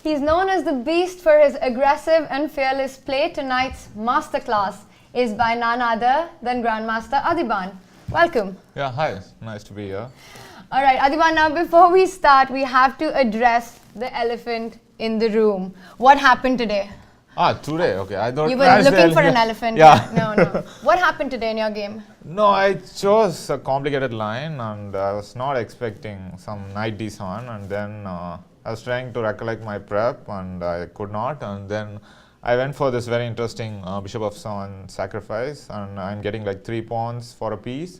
He's known as the beast for his aggressive and fearless play. Tonight's masterclass is by none other than Grandmaster Adhiban. Welcome. Yeah, hi. Nice to be here. All right, Adhiban, now before we start, we have to address the elephant in the room. What happened today? Today, okay. I thought you were looking for an elephant. Yeah. No. What happened today in your game? No, I chose a complicated line and I was not expecting some knight d7, and then I was trying to recollect my prep and I could not, and then I went for this very interesting bishop of 7 sacrifice, and I'm getting like 3 pawns for a piece.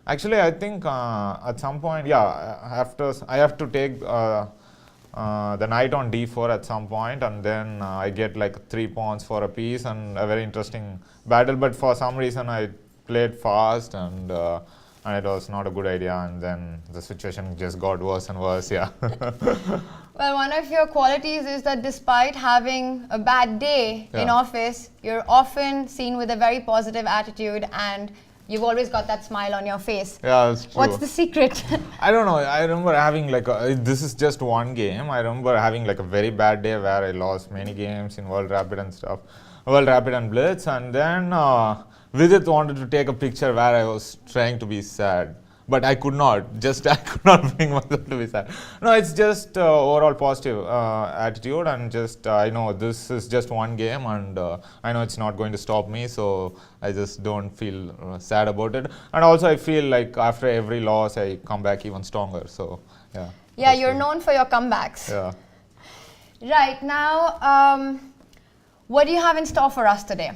Actually, I think at some point, I have to take the knight on d4 at some point, and then I get like 3 pawns for a piece and a very interesting battle. But for some reason, I played fast and it was not a good idea, and then the situation just got worse and worse. Yeah. Well, one of your qualities is that despite having a bad day in office, you're often seen with a very positive attitude and you've always got that smile on your face. Yeah, that's true. What's the secret? I don't know. I remember having like this is just one game. I remember having like a very bad day where I lost many games in World Rapid and stuff, World Rapid and Blitz, and then Vidit wanted to take a picture where I was trying to be sad, but I could not. I could not bring myself to be sad. No, it's just overall positive attitude, and just I know this is just one game, and I know it's not going to stop me, so I just don't feel sad about it. And also, I feel like after every loss, I come back even stronger. So yeah. Yeah, you're known for your comebacks. Yeah. Right now, what do you have in store for us today?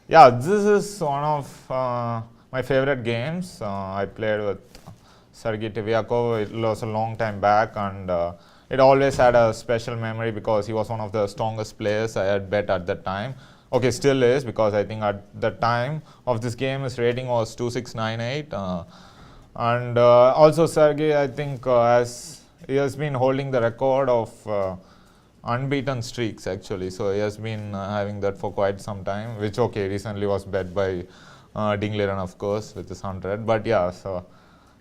Yeah, this is one of my favorite games. I played with Sergei Tivyakov. It was a long time back, and it always had a special memory because he was one of the strongest players I had bet at that time. Okay, still is, because I think at the time of this game his rating was 2698, and also Sergei, I think he has been holding the record of unbeaten streaks actually, so he has been having that for quite some time, which recently was bet by Dingliran, of course, with his 100. But yeah, so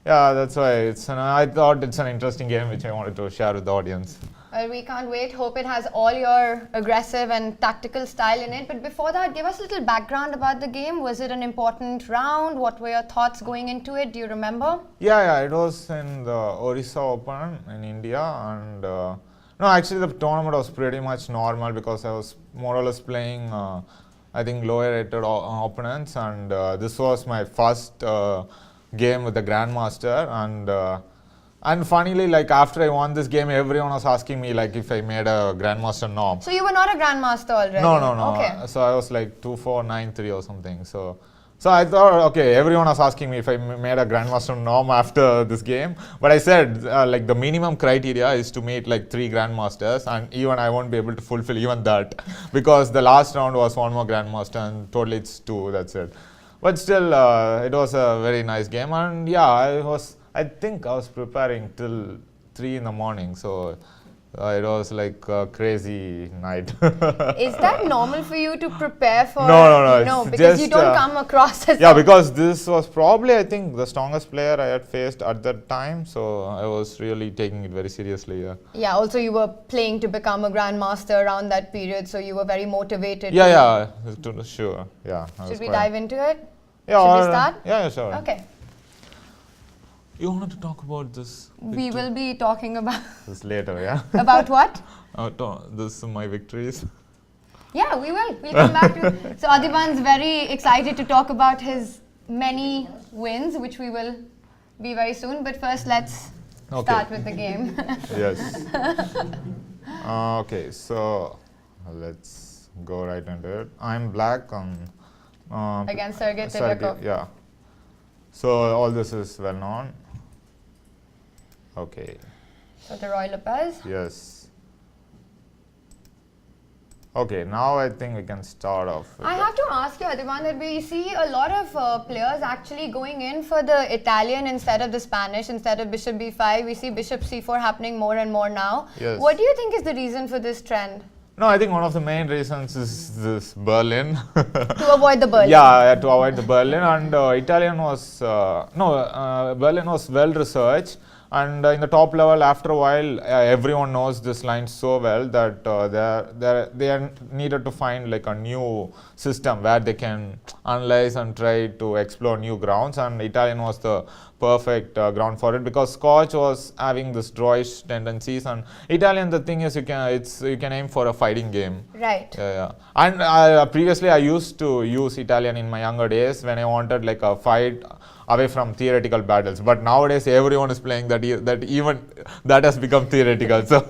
yeah, that's why I thought it's an interesting game which I wanted to share with the audience. Well, we can't wait. Hope it has all your aggressive and tactical style in it. But before that, give us a little background about the game. Was it an important round? What were your thoughts going into it? Do you remember? Yeah, it was in the Orissa Open in India, and no, actually the tournament was pretty much normal because I was more or less playing I think lower rated opponents, and this was my first game with the Grandmaster, and funnily, like after I won this game, everyone was asking me like if I made a Grandmaster norm. So you were not a Grandmaster already? No. Okay. So I was like 2-4-9-3 or something. So I thought, everyone was asking me if I made a Grandmaster norm after this game. But I said, like the minimum criteria is to meet like 3 Grandmasters, and even I won't be able to fulfill even that because the last round was one more Grandmaster and totally it's 2, that's it. But still, it was a very nice game, and yeah, I think I was preparing till 3 in the morning, so it was like a crazy night. Is that normal for you to prepare for? No. No, because you don't come across as because this was probably, I think, the strongest player I had faced at that time, so I was really taking it very seriously. Yeah, also you were playing to become a Grandmaster around that period, so you were very motivated. Yeah, sure. Yeah. Should we dive into it? Yeah. Should we start? Yeah, sure. Okay. You wanted to talk about this? We will be talking about this later, yeah? About what? This my victories. Yeah, we will. We'll come back to it. So Adhiban's very excited to talk about his many wins, which we will be very soon. But first, let's start with the game. Yes. Okay, so let's go right into it. I'm black against Sergei Tivyakov. Yeah. So all this is well known. Okay. So the Roy Lopez. Yes. Okay, now I think we can start off. I have to ask you, Adhiban, that we see a lot of players actually going in for the Italian instead of the Spanish, instead of Bishop b5. We see Bishop c4 happening more and more now. Yes. What do you think is the reason for this trend? No, I think one of the main reasons is this Berlin. To avoid the Berlin. Yeah, to avoid the Berlin. And Berlin was well researched. And in the top level, after a while, everyone knows this line so well that they are needed to find like a new system where they can analyze and try to explore new grounds. And Italian was the perfect ground for it, because Scotch was having this drawish tendencies, and Italian, the thing is, you can aim for a fighting game. Right. Yeah. And previously I used to use Italian in my younger days when I wanted like a fight away from theoretical battles, but nowadays everyone is playing that even that has become theoretical. So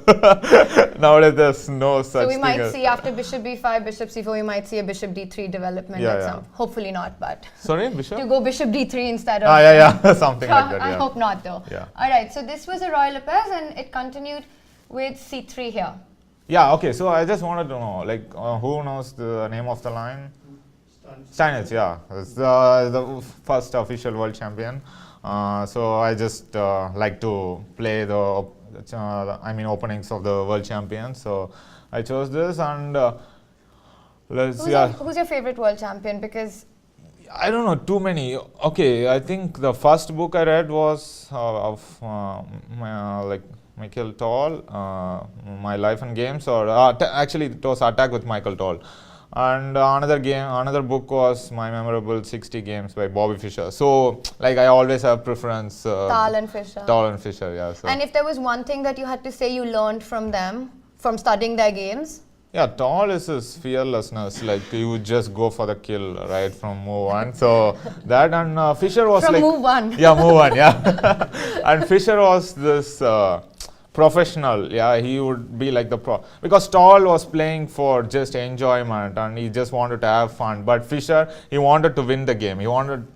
nowadays there's no such thing. So we might see after bishop b5, bishop c4, we might see a bishop d3 development. Hopefully not, but sorry, bishop? To go bishop d3 instead of something like that. I hope not though. Yeah. Alright, so this was a royal pass and it continued with c3 here. Yeah, okay, so I just wanted to know, like, who knows the name of the line? Steinitz, yeah. It's the first official world champion. So I just like to play the openings of the world champion. So I chose this, and Who's your favorite world champion? Because I don't know, too many. Okay, I think the first book I read was of Michael Toll, My Life and Games, or actually it was Attack with Michael Toll. And another book was My Memorable 60 Games by Bobby Fischer. So, like, I always have preference. Tal and Fischer. Yeah. So. And if there was one thing that you had to say you learned from them, from studying their games? Yeah, Tal is his fearlessness. Like, he would just go for the kill right from move one. So that, and Fischer was from like move one. Yeah, move one. Yeah, and Fischer was this. Professional, yeah, he would be like the because Tal was playing for just enjoyment and he just wanted to have fun, but Fischer, he wanted to win the game. He wanted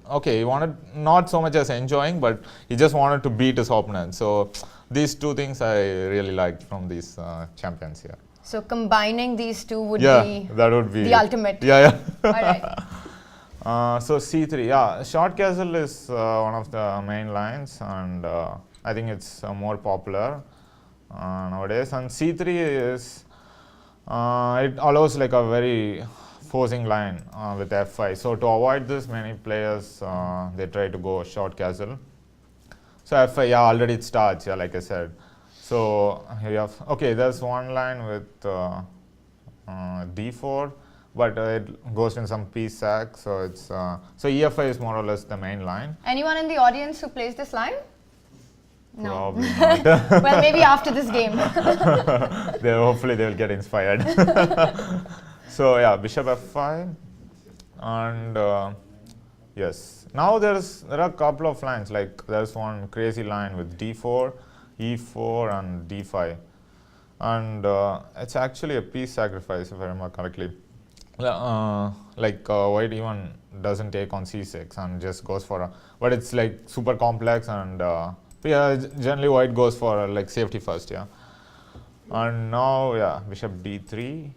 not so much as enjoying, but he just wanted to beat his opponent. So these two things I really liked from these champions here. So combining these two would be that would be the ultimate. Yeah. All right. So c3, yeah, short castle is one of the main lines, and I think it's more popular nowadays. And c3 is it allows like a very forcing line with f5. So to avoid this, many players they try to go short castle. So f5, yeah, already it starts, yeah, like I said. So here you have, there's one line with d4, but it goes in some piece sack. So it's so e5 is more or less the main line. Anyone in the audience who plays this line? No. Probably not. Well, maybe after this game. Hopefully they will get inspired. So yeah, bishop f5, and yes. Now there are a couple of lines. Like there's one crazy line with d4, e4, and d5, and it's actually a piece sacrifice, if I remember correctly. White even doesn't take on c6 and just goes for a, but it's like super complex, and yeah, generally white goes for like safety first, yeah. And now, yeah, bishop d3,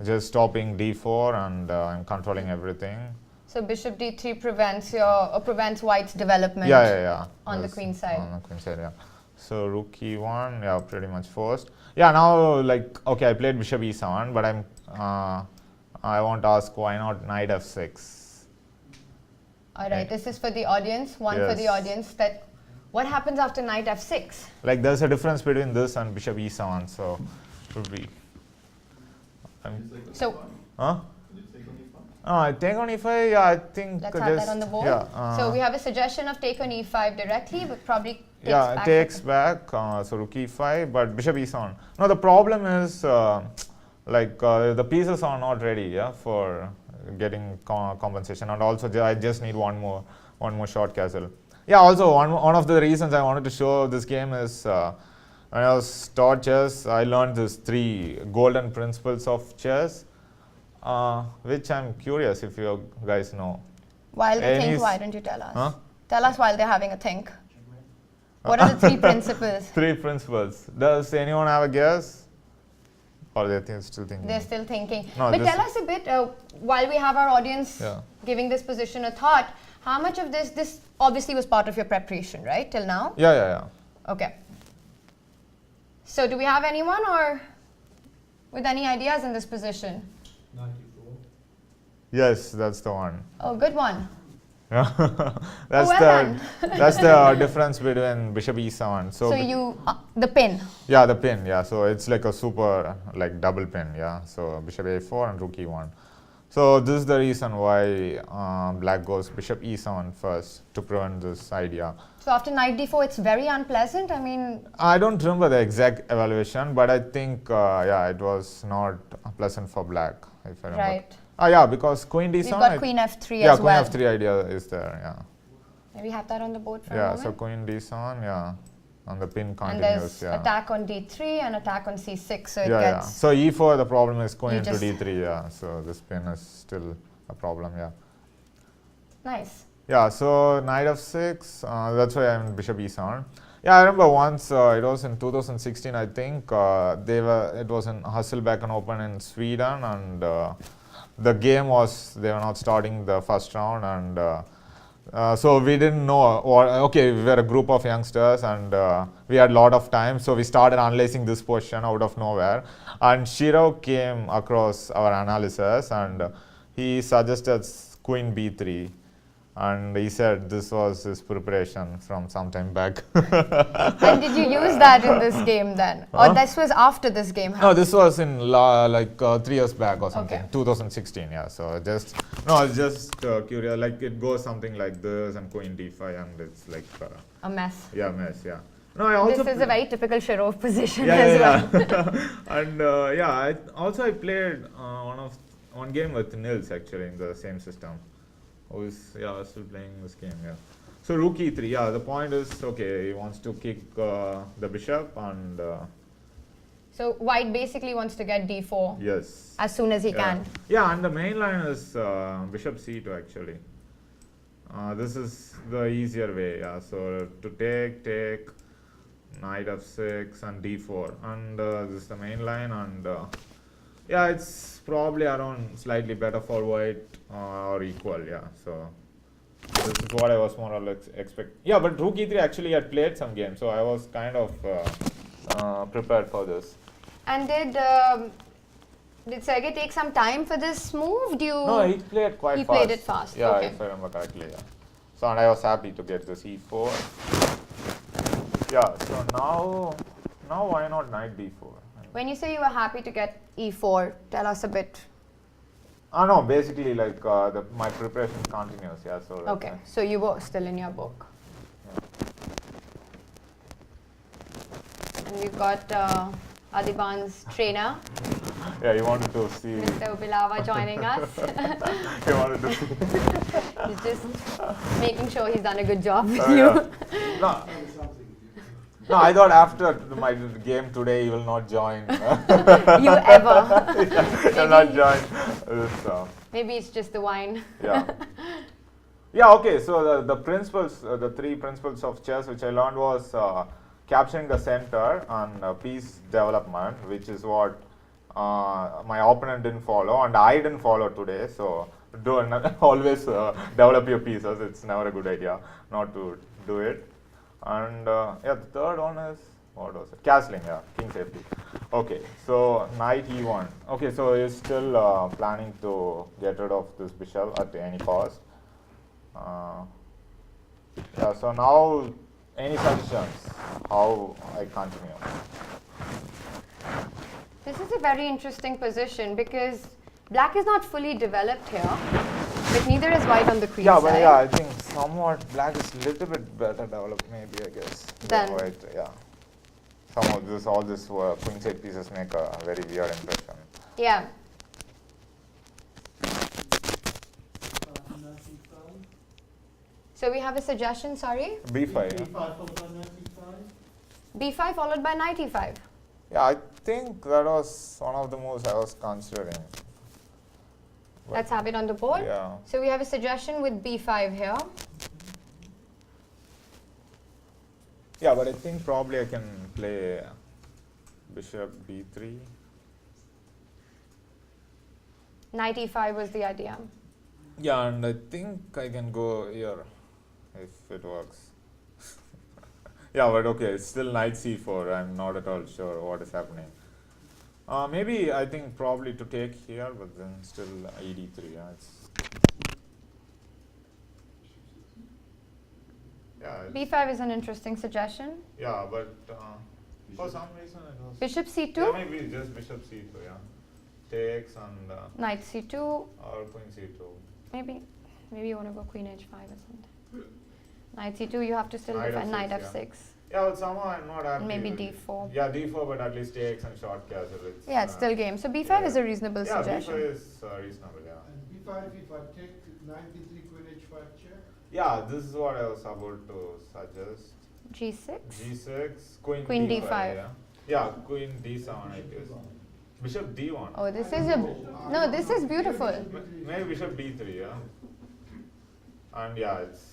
just stopping d4, and I'm controlling everything. So bishop d3 prevents white's development. Yeah. On the queen side. On the queen side, yeah. So rook e1, yeah, pretty much forced. Yeah, now I played bishop e7, but I want to ask, why not knight f6? All right, this is for the audience. For the audience, that what happens after knight f6? Like there's a difference between this and bishop e7, so it would be. Take on e5, yeah, I think. Let's have that on the board. Yeah, so we have a suggestion of take on e5 directly, but probably takes back. So rook e5, but bishop e7. No, the problem is the pieces are not ready, for getting compensation, and also I just need one more short castle. Yeah, also one of the reasons I wanted to show this game is when I was taught chess, I learned these 3 golden principles of chess, which I'm curious if you guys know. While they think, why don't you tell us? Huh? Tell us while they're having a think. What are the 3 principles? 3 principles. Does anyone have a guess? Or they're still thinking? They're still thinking. No, but tell us a bit, while we have our audience giving this position a thought, how much of this obviously was part of your preparation, right, till now? Yeah. Okay. So do we have anyone or with any ideas in this position? 94. Yes, that's the one. Oh, good one. Yeah. Well done. That's the difference between bishop e7. So you the pin. Yeah, the pin. Yeah, so it's like a super like double pin. Yeah, so bishop a4 and rook e1. So this is the reason why black goes bishop e7 first to prevent this idea. So after knight d4, it's very unpleasant. I mean, I don't remember the exact evaluation, but I think yeah, it was not pleasant for black, if I remember. right. Yeah, because queen d7. We've got queen f3 yeah, as well. queen f3 idea is there. Yeah. Maybe have that on the board for a Yeah, moment. so queen d7. Yeah, and the pin And continues. there's Yeah. attack on d3 and attack on c6. So it Yeah, gets. So e4, the problem is queen You into just- d3. Yeah, so this pin is still a problem. Yeah. Nice. Yeah, so knight f6, that's why I'm bishop e7. Yeah, I remember once, it was in 2016, I think, it was in Hasselbecken Open in Sweden, and the game was, they were not starting the first round, and so we didn't know, okay, we were a group of youngsters, and we had a lot of time, so we started analyzing this position out of nowhere, and Shiro came across our analysis, and he suggested queen b3. And he said this was his preparation from some time back. And did you use that in this game then? Or this was after this game happened? No, this was in like 3 years back or something, Okay. 2016. Yeah, so just curious. Like it goes something like this and queen d5, and it's like A mess. yeah, mess. Yeah. No, I also This is a very typical Shirov position yeah, as yeah, well. yeah. And yeah, I played one game with Nils actually in the same system. Who is still playing this game, yeah. So rook e3, yeah, the point is, okay, he wants to kick the bishop and So white basically wants to get d4 yes. as soon as he can. Yeah, and the main line is bishop c2 actually. This is the easier way, yeah. So to take, knight f6 and d4, and this is the main line, and yeah, it's probably around slightly better for white or equal, yeah. So this is what I was more or less expecting. Yeah, but rook e3 actually had played some games, so I was kind of prepared for this. And did Sergey take some time for this move? No, he played quite He fast. played it fast, Yeah, okay. if I remember correctly, yeah. So and I was happy to get this e4. Yeah, so now why not knight d4? When you say you were happy to get e4, tell us a bit. No, basically like my preparation continues, yeah. So that's Okay, so you were still in your book. And we've got Adhiban's trainer, yeah, you wanted to see. Mr. Ubilava, joining us. You wanted to see. He's just making sure he's done a good job with Yeah. you. No, I thought after my game today you will not join. You ever. You'll not join this. Maybe it's just the wine. Yeah. Yeah, okay, so the principles, the 3 principles of chess which I learned was capturing the center and piece development, which is what my opponent didn't follow and I didn't follow today. So always develop your pieces. It's never a good idea not to do it. And yeah, the third one is, what was it? Castling, yeah, king safety. Okay, so knight e1. Okay, so you're still planning to get rid of this bishop at any cost. Yeah, so now any suggestions how I continue? This is a very interesting position because black is not fully developed here, but neither is white on the queen Yeah, side. but yeah, I think somewhat black is a little bit better developed, maybe, I guess. Then white, yeah. Some of this, all this queen side pieces make a very weird impression. Yeah. So we have a suggestion, sorry? b5. b5 followed by knight e5. Yeah, I think that was one of the moves I was considering. Let's have it on the board. Yeah. So we have a suggestion with b5 here. Yeah, but I think probably I can play bishop b3. Knight e5 was the idea. Yeah, and I think I can go here if it works. Yeah, but okay, it's still knight c4. I'm not at all sure what is happening. Maybe I think probably to take here, but then still ed3. Yeah, B5 is an interesting suggestion. Yeah, but for some reason it was. Bishop C2? Yeah, maybe just bishop C2, yeah. Takes and. Knight C2. Or queen C2. Maybe you want to go queen H5 or something. Knight C2, you have to still defend knight F6. Yeah, but somehow I'm not happy. Maybe D4. Yeah, D4, but at least takes and short castle. Yeah, it's still game. So B5 is a reasonable suggestion. Yeah, B5 is reasonable, yeah. And B5, if I take knight B3, queen H5 check. Yeah, this is what I was about to suggest. G6. G6, queen D5. Yeah, queen D7, I guess. Bishop D1. Oh, this is this is beautiful. Maybe bishop D3, yeah. And yeah, it's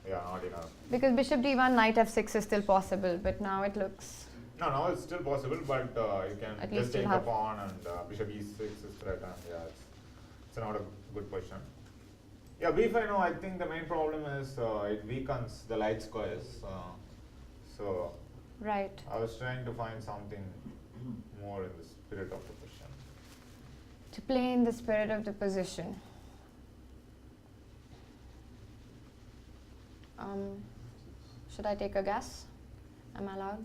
not enough. Because bishop D1, knight F6 is still possible, but now it looks. No, it's still possible, but you can At just least take the pawn and bishop E6 is threatened. Yeah, it's not a good position. Yeah, B5. No, I think the main problem is it weakens the light squares. So. Right. I was trying to find something more in the spirit of the position. To play in the spirit of the position. Should I take a guess? Am I allowed?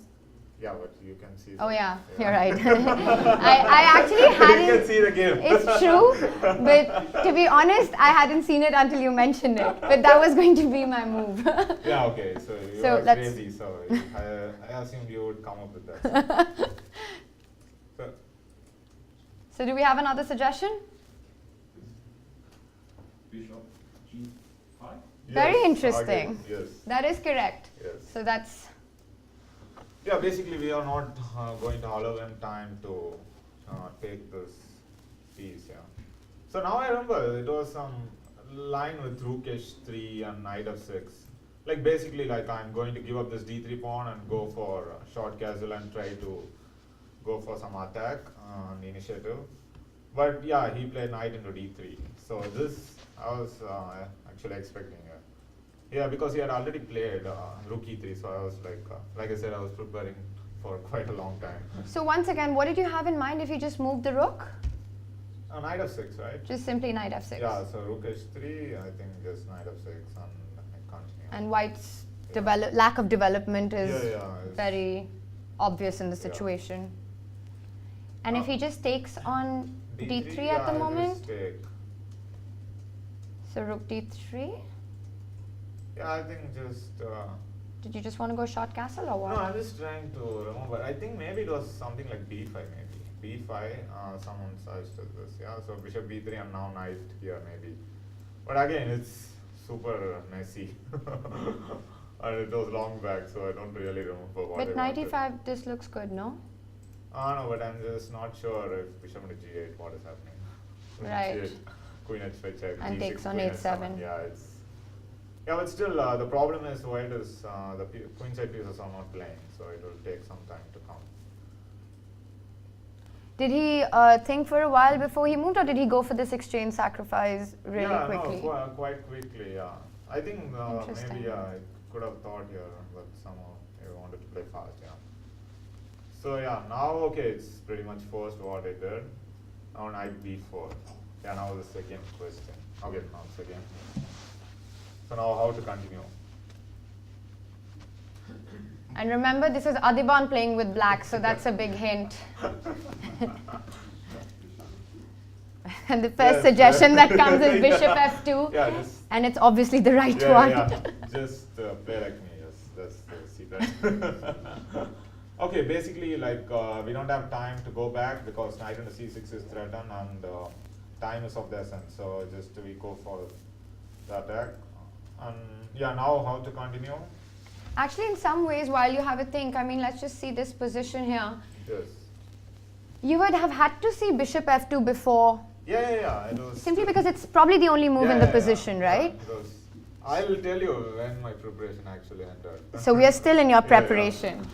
Yeah, but you can see. Oh yeah, you're right. I actually hadn't. You can see the game. It's true, but to be honest, I hadn't seen it until you mentioned it. But that was going to be my move. Yeah, okay. So you are crazy. So I assumed you would come up with that. So do we have another suggestion? Bishop G5. Very interesting. Yes. That is correct. Yes. So that's. Yeah, basically we are not going to allow them time to take this piece. Yeah. So now I remember it was some line with rook h3 and knight f6. Like basically, like I'm going to give up this d3 pawn and go for short castle and try to go for some attack on initiative. But yeah, he played knight into d3. So this I was actually expecting. Yeah, because he had already played rook e3, so I was like I said, I was preparing for quite a long time. So once again, what did you have in mind if you just moved the rook? Knight f6, right? Just simply knight f6. Yeah, so rook h3, I think just knight f6 and I continue. And white's lack of development is very obvious in the situation. And if he just takes on d3 at the moment? So rook d3? Yeah, I think just. Did you just want to go short castle or what? No, I'm just trying to remember. I think maybe it was something like b5, maybe. b5, someone suggested this. Yeah, so bishop b3 and now knight here, maybe. But again, it's super messy. And it was long back, so I don't really remember what. But knight e5, this looks good, no? No, but I'm just not sure if bishop into g8, what is happening. Right. G8, queen h5 check. And g6, takes on queen h7. Yeah, it's. Yeah, but still, the problem is white is the queen side pieces are not playing, so it will take some time to come. Did he think for a while before he moved, or did he go for this exchange sacrifice really quickly? No, quite quickly, yeah. I think maybe I could have thought here, but somehow he wanted to play fast, yeah. So yeah, now okay, it's pretty much forced what I did. Now knight b4. Yeah, now the second question. Okay, now second. So now how to continue? And remember, this is Adhiban playing with black, so that's a big hint. And the first suggestion that comes is bishop f2, and it's obviously the right one. Yeah, just play like me, yes, that's the secret. Okay, basically like we don't have time to go back because knight into c6 is threatened and time is of the essence, so just we go for the attack. And yeah, now how to continue? Actually, in some ways, while you have a think, I mean, let's just see this position here. Yes. You would have had to see bishop f2 before. Yeah. It was simply because it's probably the only move in the position, right? I will tell you when my preparation actually entered. So we are still in your preparation. Yeah.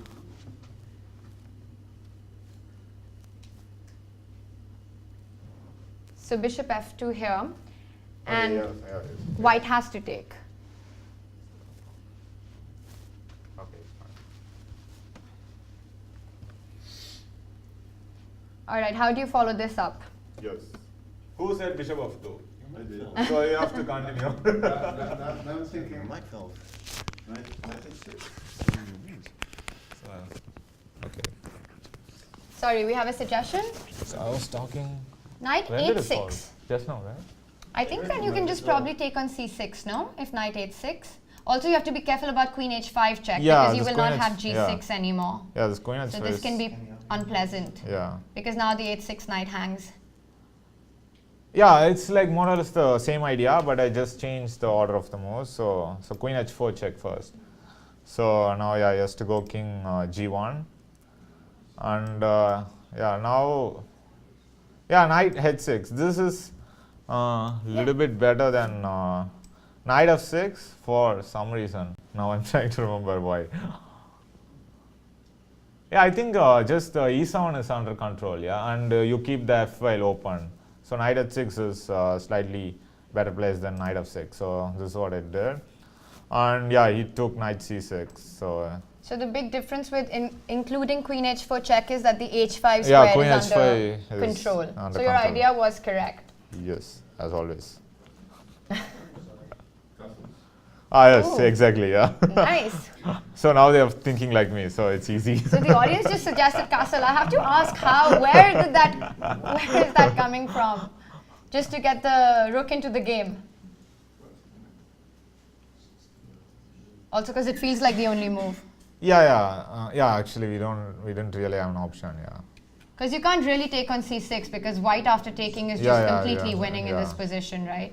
So bishop f2 here, and yes. white has to take. All right, how do you follow this up? Yes. Who said bishop of 2? I did. So you have to continue. I'm thinking. Might fell. Knight H6. Okay. Sorry, we have a suggestion. So I was talking. Knight When did it fall? h6. Just now, right? I think then you can just probably take on c6, no? If knight h6. Also, you have to be careful about queen h5 check Yeah, because you this will not queen have h- g6 anymore. Yeah, this queen H5. So this can be unpleasant Yeah. because now the h6 knight hangs. Yeah, it's like more or less the same idea, but I just changed the order of the moves. So queen h4 check first. So now yeah, he has to go king g1, and knight h6. This is little bit better than knight f6 for some reason. Now I'm trying to remember why. Yeah, I think just e7 is under control. Yeah, and you keep the f file open. So knight h6 is slightly better place than knight f6. So this is what it did. And yeah, he took knight c6. So the big difference with including queen h4 check is that the h5 yeah, square queen is h5 under control. is under So your control. idea was correct. Yes, as always. Yes, Ooh. exactly. Yeah. Nice. So now they are thinking like me. So it's easy. So the audience just suggested castle. I have to ask where is that coming from? Just to get the rook into the game. Also because it feels like the only move. Yeah. Actually, we didn't really have an option. Yeah. Because you can't really take on c6 because white after taking is just completely winning in this position, right?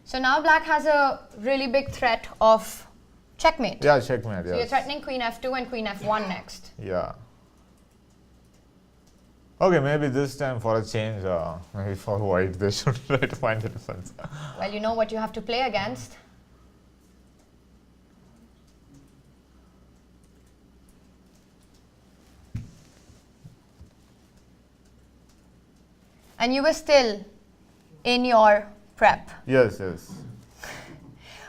So now black has a really big threat of checkmate. Yeah, checkmate. So you're Yes. threatening queen f2 and queen f1 next. Yeah. Okay, maybe this time for a change, maybe for white, they should try to find the defense. Well, you know what you have to play against. And you were still in your prep. Yes.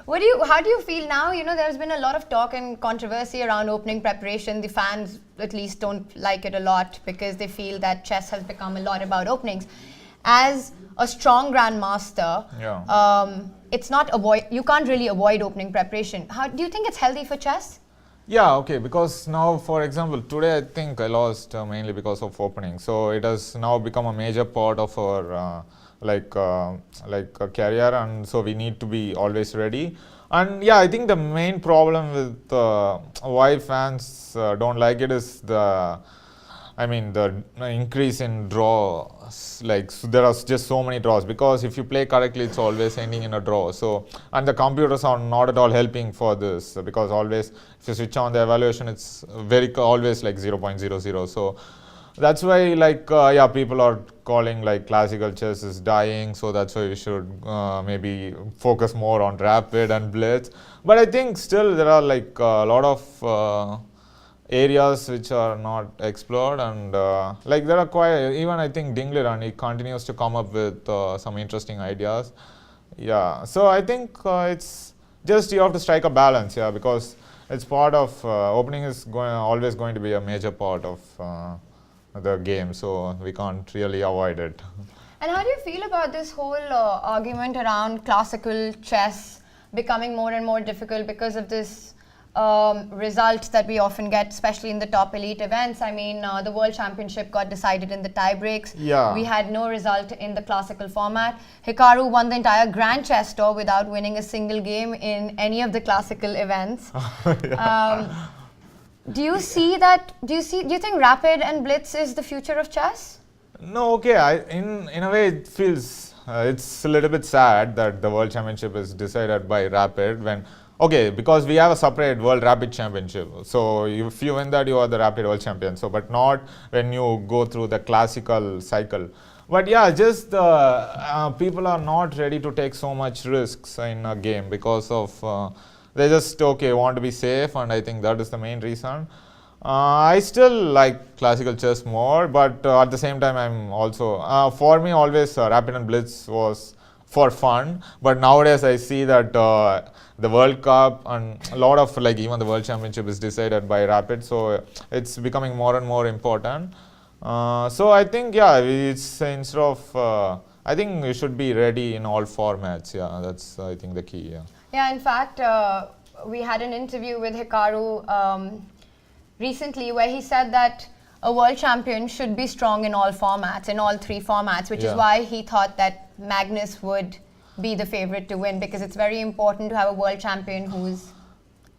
How do you feel now? You know, there's been a lot of talk and controversy around opening preparation. The fans, at least, don't like it a lot because they feel that chess has become a lot about openings. As a strong grandmaster, you can't really avoid opening preparation. How do you think it's healthy for chess? Yeah, okay, because now, for example, today I think I lost mainly because of opening. So it has now become a major part of our a career, and so we need to be always ready. And yeah, I think the main problem with why fans don't like it is the increase in draws. Like there are just so many draws, because if you play correctly, it's always ending in a draw. So, and the computers are not at all helping for this, because always if you switch on the evaluation, it's always like 0.00. So that's why people are calling like classical chess is dying. So that's why we should maybe focus more on rapid and blitz. But I think still there are like a lot of areas which are not explored, and there are quite, even I think Dingley and he continues to come up with some interesting ideas. Yeah, so I think it's just you have to strike a balance, because it's part of opening is always going to be a major part of the game, so we can't really avoid it. And how do you feel about this whole argument around classical chess becoming more and more difficult because of this results that we often get, especially in the top elite events? I mean, the World Championship got decided in the tie breaks. Yeah. We had no result in the classical format. Hikaru won the entire Grand Chess Tour without winning a single game in any of the classical events. Do you see that? Do you think rapid and blitz is the future of chess? No, okay. In a way, it feels it's a little bit sad that the World Championship is decided by rapid because we have a separate World Rapid Championship. So if you win that, you are the Rapid World Champion. So, but not when you go through the classical cycle. But yeah, just people are not ready to take so much risks in a game because of they just want to be safe, and I think that is the main reason. I still like classical chess more, but at the same time, I'm also for me always rapid and blitz was for fun. But nowadays I see that the World Cup and a lot of even the World Championship is decided by rapid, so it's becoming more and more important. So I think it's instead of I think you should be ready in all formats. Yeah, that's I think the key. Yeah. Yeah, in fact, we had an interview with Hikaru recently where he said that a world champion should be strong in all formats, in all three formats, which is why he thought that Magnus would be the favorite to win, because it's very important to have a world champion who's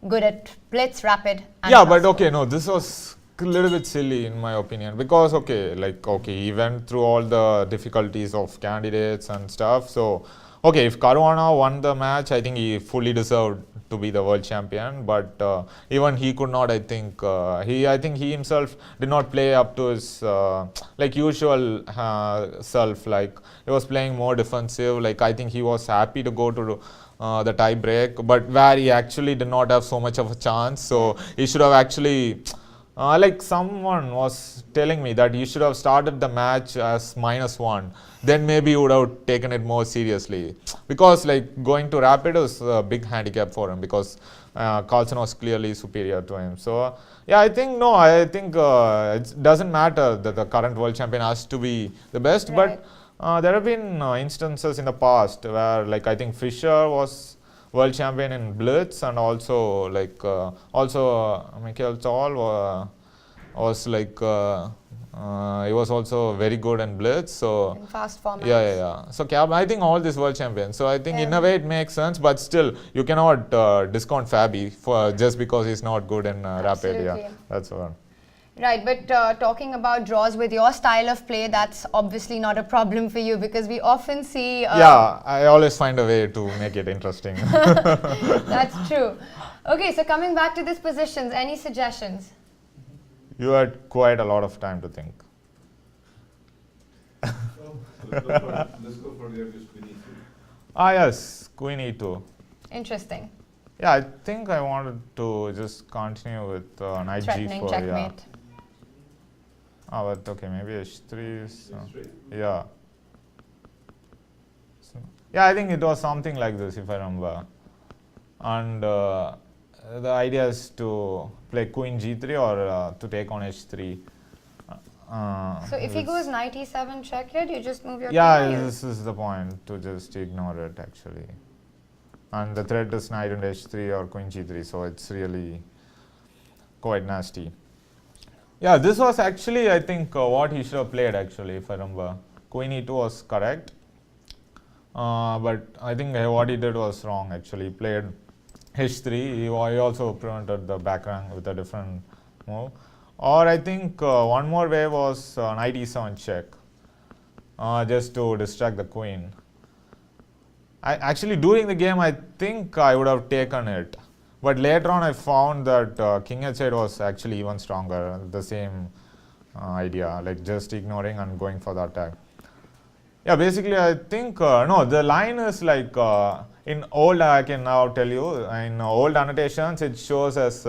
good at blitz, rapid, and Yeah, crossbow. but okay, no, this was a little bit silly in my opinion, because he went through all the difficulties of candidates and stuff. So okay, if Caruana won the match, I think he fully deserved to be the world champion. But even he could not. I think he himself did not play up to his usual self. Like he was playing more defensive. Like I think he was happy to go to the tie break, but where he actually did not have so much of a chance. So he should have actually. Like someone was telling me that he should have started the match as -1, then maybe he would have taken it more seriously, because like going to rapid was a big handicap for him, because Carlsen was clearly superior to him. So yeah, I think it doesn't matter that the current world champion has to be the best, Right. but there have been instances in the past where like I think Fischer was world champion in blitz, and also Michael Toll was he was also very good in blitz. So In fast formats. yeah. So I think all these world champions. So I think in a way it makes sense, but still you cannot discount Fabi for just because he's not good in rapid. Yeah, Absolutely. that's one. Right, but talking about draws with your style of play, that's obviously not a problem for you, because we often see... Yeah, I always find a way to make it interesting. That's true. Okay, so coming back to these positions, any suggestions? You had quite a lot of time to think. Let's go for the obvious Queen E2. Yes, Queen E2. Interesting. Yeah, I think I wanted to just continue with Knight Threatening G4. checkmate. But okay, maybe H3 is. H3? Yeah. So, yeah, I think it was something like this, if I remember. And the idea is to play Queen G3 or to take on H3. So if he goes Knight E7 check here, you just move your Yeah, king here? this is the point, to just ignore it actually. And the threat is Knight and H3 or Queen G3, so it's really quite nasty. Yeah, this was actually, I think, what he should have played actually, if I remember. Queen E2 was correct, but I think what he did was wrong actually. He played H3, he also prevented the back rank with a different move. Or I think one more way was Knight E7 check, just to distract the queen. Actually, during the game, I think I would have taken it. But later on, I found that King H8 was actually even stronger. The same idea, like just ignoring and going for the attack. Yeah, basically, I think, no, the line is like, in old, I can now tell you, in old annotations, it shows as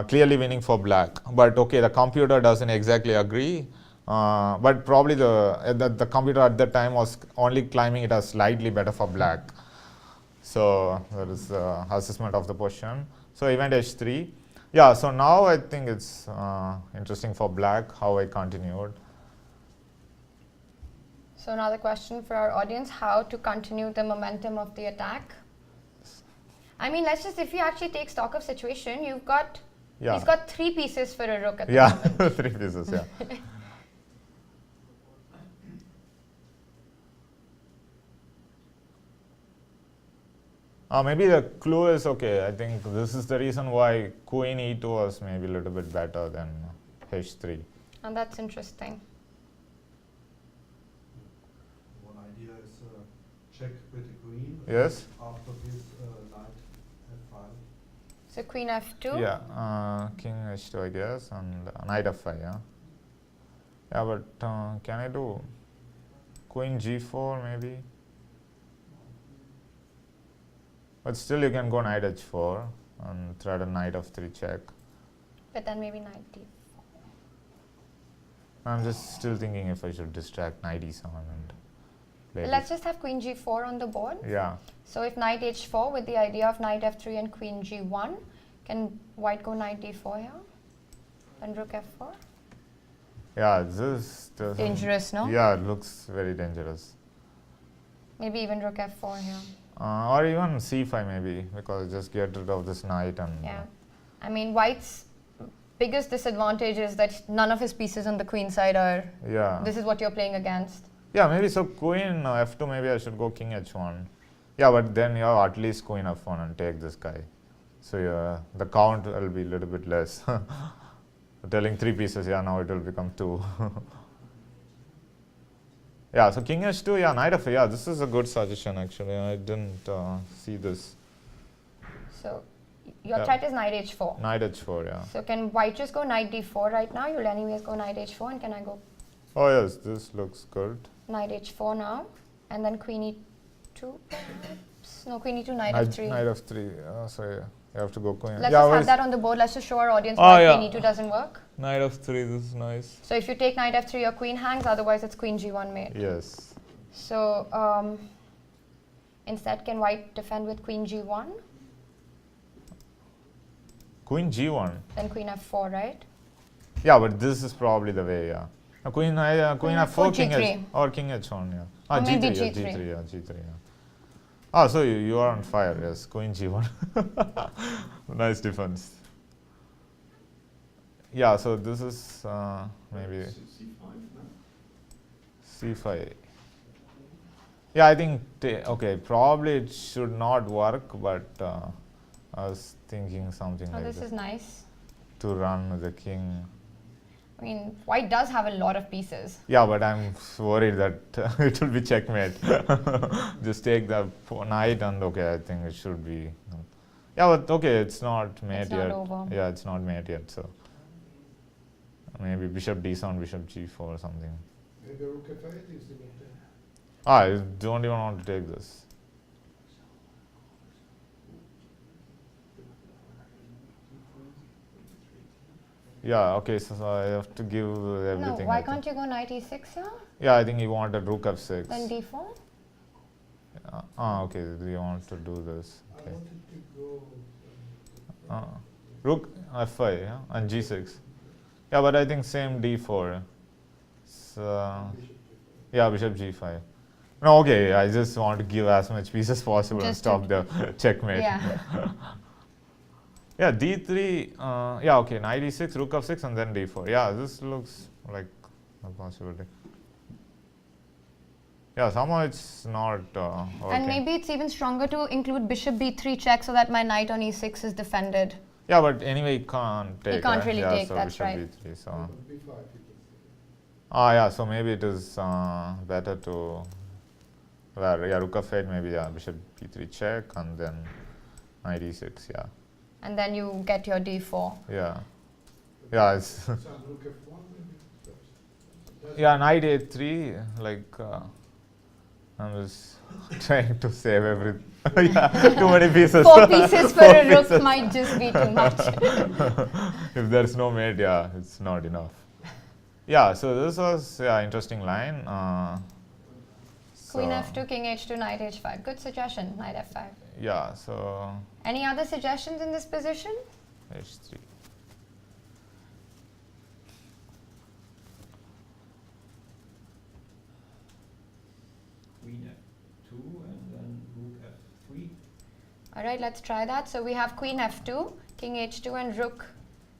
clearly winning for black. But okay, the computer doesn't exactly agree. But probably the computer at that time was only claiming it as slightly better for black. So that is the assessment of the position. So event H3. Yeah, so now I think it's interesting for black how I continued. So another question for our audience, how to continue the momentum of the attack? I mean, if you actually take stock of situation, he's got 3 pieces for a rook at the moment. 3 pieces, yeah. Maybe the clue is okay. I think this is the reason why Queen E2 was maybe a little bit better than H3. And that's interesting. One idea is check with the queen. Yes? After this knight F5. So Queen F2? Yeah, King H2 I guess, and Knight F5, yeah. Yeah, but can I do Queen G4 maybe? But still you can go Knight H4 and thread a Knight F3 check. But then maybe Knight D4. I'm just still thinking if I should distract Knight E7 and play Let's just have Queen G4 on the board. Yeah. So if Knight H4 with the idea of Knight F3 and Queen G1, can White go Knight D4 here? Then Rook F4? Yeah, this doesn't. Dangerous, no? Yeah, it looks very dangerous. Maybe even rook f4 here. Or even c5 maybe, because just get rid of this knight and. Yeah. I mean, white's biggest disadvantage is that none of his pieces on the queen side are. Yeah. This is what you're playing against. Yeah, maybe so queen f2, maybe I should go king h1. Yeah, but then you have at least queen f1 and take this guy. So yeah, the count will be a little bit less. Telling 3 pieces, yeah, now it will become 2. Yeah, so king h2, yeah, knight f8, yeah, this is a good suggestion actually. I didn't see this. So your Yeah. threat is knight h4. Knight h4, yeah. So can white just go knight d4 right now? You'll anyways go knight h4, and can I go Oh yes, this looks good. knight h4 now? And then queen e2 perhaps? No, queen e2, knight f3. Knight f3, so yeah, you have to go queen. Let's yeah, just why have is- that on the board. Let's just show our audience Oh, why yeah. queen e2 doesn't work. Knight f3, this is nice. So if you take knight f3, your queen hangs. Otherwise, it's queen g1 mate. Yes. So instead, can white defend with queen g1? Queen g1. Then queen f4, right? Yeah, but this is probably the way, yeah. Queen Queen f4, f4, king G3. h, or king h1, yeah. Or G3, maybe yeah, G3. G3, yeah, G3, yeah. Ah, so you are on fire, yes, queen g1. Nice defense. Yeah, so this is maybe c5. Yeah, I think, okay, probably it should not work, but I was thinking something Oh, like this this. is nice. To run with the king. I mean, white does have a lot of pieces. Yeah, but I'm worried that it will be checkmate. Just take the knight and okay, I think it should be. Yeah, but okay, it's not mate It's not yet. over. Yeah, it's not mate yet, so maybe bishop d7, bishop g4 or something. Maybe rook f8 is the mate. I don't even want to take this. Yeah, okay, so I have to give everything. No, I why think. can't you go knight e6 here? Yeah, I think he wanted rook f6. Then d4? Okay, you want to do this. I Okay. wanted to go. Rook f5, yeah, and g6. Yeah, but I think same d4. So, yeah, bishop g5. No, okay, I just want to give as much piece as possible and Just stop the checkmate. Yeah. Yeah, d3, yeah, okay, knight e6, rook f6, and then d4. Yeah, this looks like a possibility. Yeah, somehow it's not working. And maybe it's even stronger to include bishop b3 check so that my knight on e6 is defended. Yeah, but anyway, he can't take. can't right? really yeah, take, so that's bishop right. b3, so. B5 you can Yeah, so maybe it is better to, yeah, rook f8, maybe, yeah, bishop b3 check, and then knight e6, yeah. And then you get your d4. Yeah. Yeah, it's, some rook f1 maybe. yeah, knight a3, like, I'm just trying to save everything. Yeah, too many pieces. 4 pieces for Four a rook pieces. might just be too much. If there's no mate, yeah, it's not enough. Yeah, so this was, yeah, interesting line. Queen So, f2, king h2, knight h5. Good suggestion, knight f5. Yeah, so Any other suggestions in this position? h3. Queen f2 and then rook f3. All right, let's try that. So we have queen f2, king h2, and rook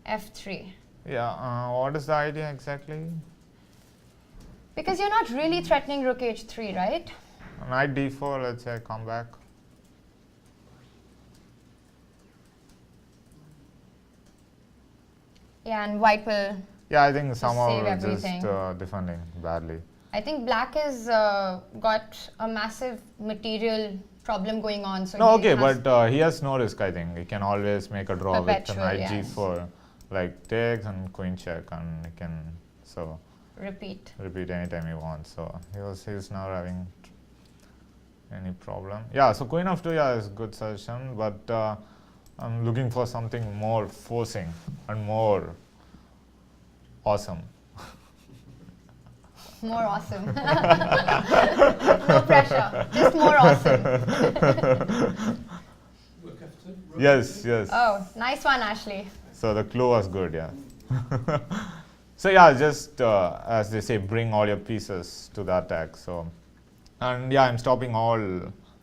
f3. Yeah, what is the idea exactly? Because you're not really threatening rook h3, right? Knight d4, let's say, come back. Yeah, and white will. Yeah, I think somehow save we're just everything. defending badly. I think black has got a massive material problem going on. So No, he okay, has but he has no risk, I think. He can always make a draw with Perpetual, knight yes. g4, like takes and queen check, and he can repeat. repeat anytime he wants. So he's now having any problem. Yeah, so queen of 2, yeah, is good suggestion, but I'm looking for something more forcing and more awesome. More awesome. No pressure, just more awesome. Rook f2. Yes, yes. Oh, nice one, Ashley. So the clue was good, yeah. So yeah, just as they say, bring all your pieces to the attack. So, and yeah, I'm stopping all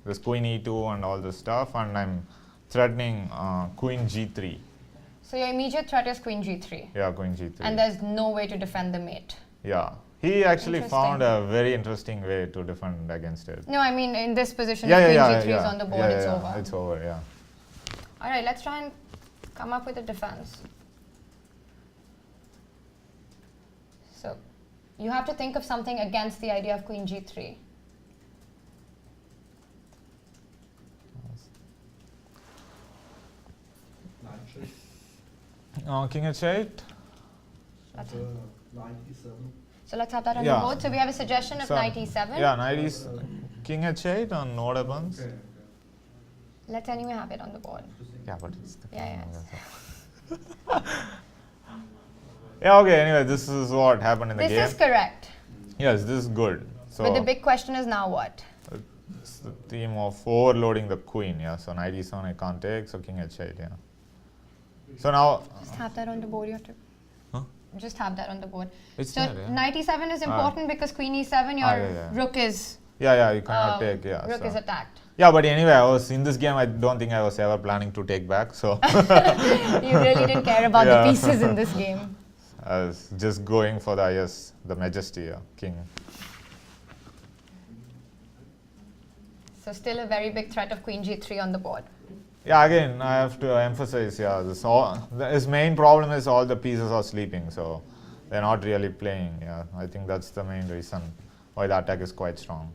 this queen e2 and all this stuff, and I'm threatening queen g3. So your immediate threat is queen g3. Yeah, queen g3. And there's no way to defend the mate. Yeah, he actually found Interesting. a very interesting way to defend against it. No, I mean in this position, Yeah, if queen yeah, g3 yeah, is on the board, yeah, it's yeah, over. It's over, yeah. All right, let's try and come up with a defense. So you have to think of something against the idea of queen g3. King h8. That's 97. So let's have that on Yeah. the board. So we have a suggestion of So, knight e7. Yeah, knight is king h8 and no weapons. Okay. Let's anyway have it on the board. Yeah, but it's the Yeah, yeah, okay, anyway, this is what happened in the This game. is correct. Yes, this is good. So But the big question is now what? it's the theme of overloading the queen, yeah. So knight e7 I can't take, so king h8, yeah. So now Just have that on the board. You have to just have that on the board. it's So there, yeah. knight e7 is important because queen e7, your yeah. rook is Yeah, you cannot take, yeah. rook so. is attacked. Yeah, but anyway, I was in this game. I don't think I was ever planning to take back. So You really didn't care about Yeah. the pieces in this game. I was just going for the majesty, king. So still a very big threat of queen g3 on the board. Yeah, again, I have to emphasize, his main problem is all the pieces are sleeping, so they're not really playing. Yeah, I think that's the main reason why the attack is quite strong.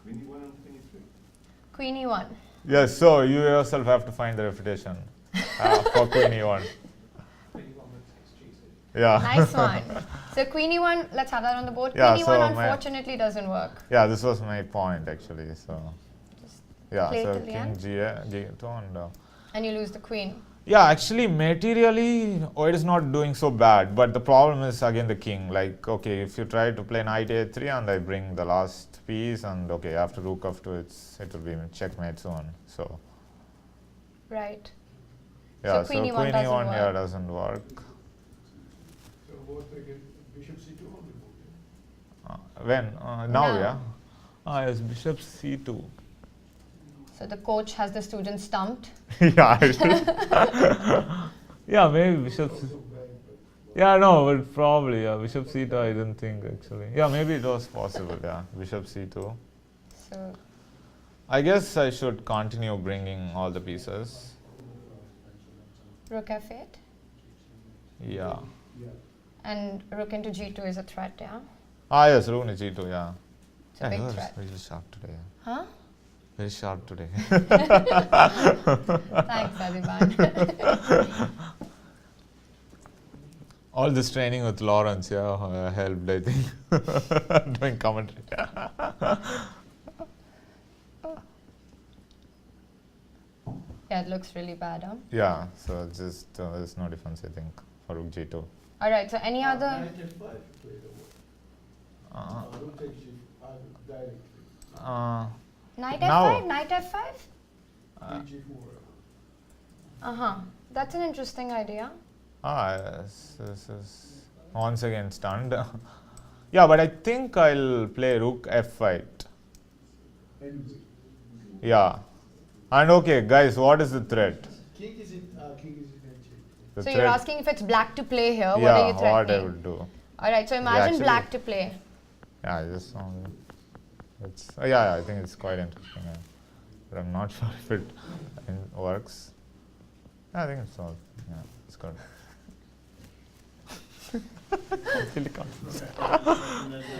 Queen e1 and queen e3. Queen e1. Yes, so you yourself have to find the refutation for queen e1. Yeah. Nice one. So queen e1, let's have that on the board. Yeah, Queen so e1 my- unfortunately doesn't work. Yeah, this was my point actually. So yeah, play so till the king end. g2 and. And you lose the queen. Yeah, actually, materially, it is not doing so bad. But the problem is again the king. Like, okay, if you try to play knight a3 and I bring the last piece, and okay, after rook f2, it will be checkmate soon. So Right. yeah, queen e1 doesn't e1 yeah work. doesn't work. So what again? Bishop c2 on the board. When now, Now. yeah. Yes, bishop c2. So the coach has the student stumped. Yeah, yeah, maybe bishop. So bad, but Yeah, no, but probably bishop c2. I didn't think actually. Yeah, maybe it was possible. Yeah, bishop c2. So I guess I should continue bringing all the pieces. rook f8. Yeah. yeah. And rook into g2 is a threat, yeah? Yes, rook into g2. Yeah. It's a big you are threat. really sharp today. Huh? Very sharp today. Thanks, Adhiban. All this training with Lawrence, helped, I think. Doing commentary. Yeah, it looks really bad, huh? Yeah, so just there's no difference, I think, for rook g2. All right, so any other... Knight f5 you played over. Rook takes g5 directly. Knight Now- f5? Knight f5? g4. Uh-huh. That's an interesting idea. Yes, this is once again stunned. Yeah, but I think I'll play rook f5. Anyway. Yeah. And okay, guys, what is the threat? King is in h8. The So threat, you're asking if it's black to play here, what are yeah, you what I threatening? would do. All right, so imagine actually- black to play. Yeah, I just it's yeah, I think it's quite interesting. But I'm not sure if it works. I think it's all it's good. I'm really confused.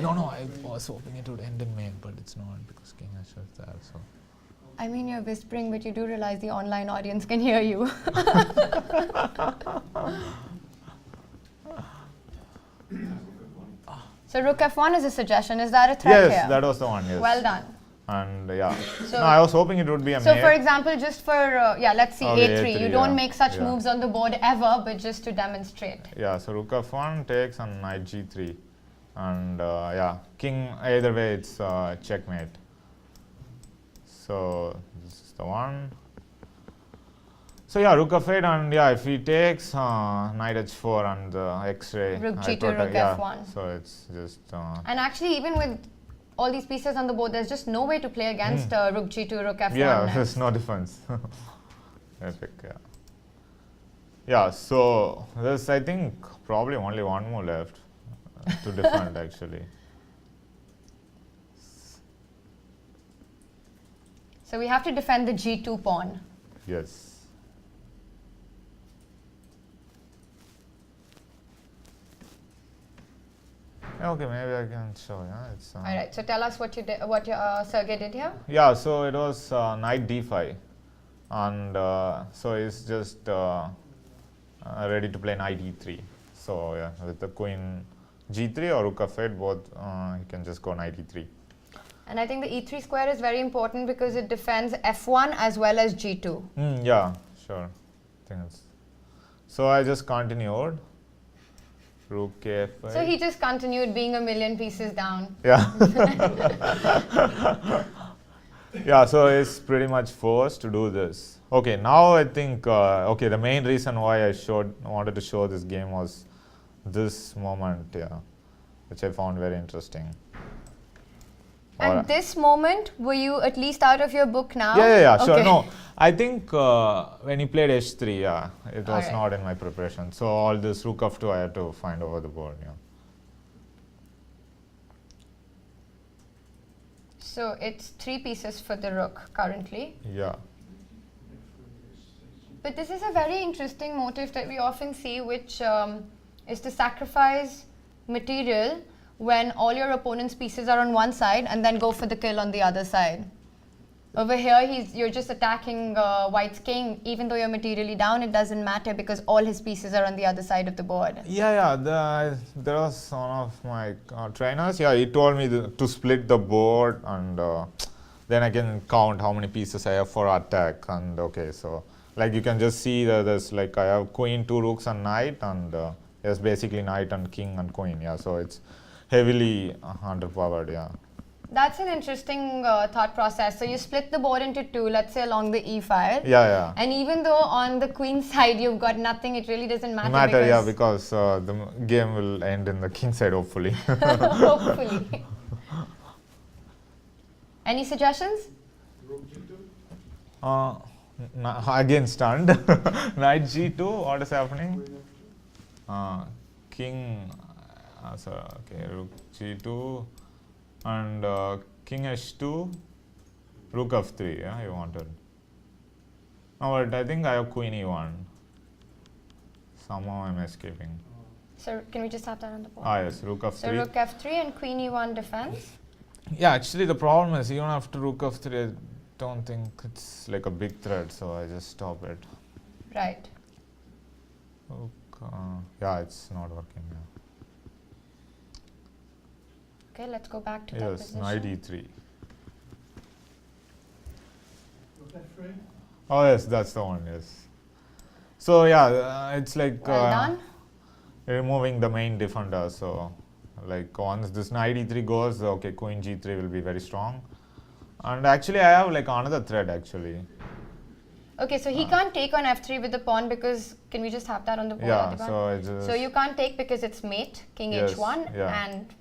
No, I was hoping it would end in main, but it's not because king h is there. So I mean, you're whispering, but you do realize the online audience can hear you. So rook f1 is a suggestion. Is that a threat yes, here? that was the one. Yes. Well done. And yeah, So- no, I was hoping it would be a So mate. for example, just for, let's see, Okay, a3. You A3, don't yeah. make such Yeah. moves on the board ever, but just to demonstrate. Yeah, so rook f1 takes and knight g3, and king either way it's checkmate. So this is the one. So yeah, rook f8, and yeah, if he takes knight h4 and the x-ray, Rook I g2, protect- rook yeah, f1. So it's just And actually, even with all these pieces on the board, there's just no way to play against rook g2, rook f1. yeah, next. there's no defense. Epic, yeah. Yeah, so there's I think probably only one more left to defend actually. So we have to defend the g2 pawn. Yes. Okay, maybe I can show. Yeah, it's. All right. So tell us what you did, what your Sergey did here. Yeah, so it was knight d5, and so it's just ready to play knight e3. So yeah, with the queen g3 or rook f8, both you can just go knight e3. And I think the e3 square is very important because it defends f1 as well as g2. Yeah, sure. I think it's. So I just continued. Rook f5. So he just continued being a million pieces down. Yeah. Yeah, so it's pretty much forced to do this. Okay, now I think, okay, the main reason why I wanted to show this game was this moment, yeah, which I found very interesting. And this moment, were you at least out of your book now? Yeah, sure. Okay. No, I think when he played h3, yeah, it was Alright. not in my preparation. So all this rook f2 I had to find over the board, yeah. So it's 3 pieces for the rook currently. Yeah. But this is a very interesting motif that we often see, which is to sacrifice material when all your opponent's pieces are on one side and then go for the kill on the other side. Over here, you're just attacking White's king. Even though you're materially down, it doesn't matter because all his pieces are on the other side of the board. Yeah. There was one of my trainers. Yeah, he told me to split the board, and then I can count how many pieces I have for attack. And okay, so like you can just see that there's like I have queen, 2 rooks, and knight, and there's basically knight and king and queen. Yeah, so it's heavily underpowered. Yeah. That's an interesting thought process. So you split the board into 2, let's say along the e file. Yeah. And even though on the queen side you've got nothing, it really doesn't matter. Because the game will end in the king side, hopefully. Hopefully. Any suggestions? Rook g2. Again stunned. Knight g2. What is happening? King. Okay, rook g2 and king h2, rook f3. Yeah, you wanted. No, but I think I have queen e1. Somehow I'm escaping. So can we just have that on the board? Yes, rook f3. So rook f3 and queen e1 defense. Yeah, actually the problem is even after rook f3, I don't think it's like a big threat, so I just stop it. Right. Rook, yeah, it's not working. Yeah. Okay, let's go back to that Yes, position. knight e3. Rook f3. Oh yes, that's the one. Yes. So yeah, it's like Well done. removing the main defender. So like once this knight e3 goes, okay, queen g3 will be very strong. And actually, I have like another threat actually. Okay, so he can't take on f3 with the pawn because, can we just have that on the board? Yeah. Adhiban? So it's just So you can't take because it's mate, king Yes, h1, yeah. and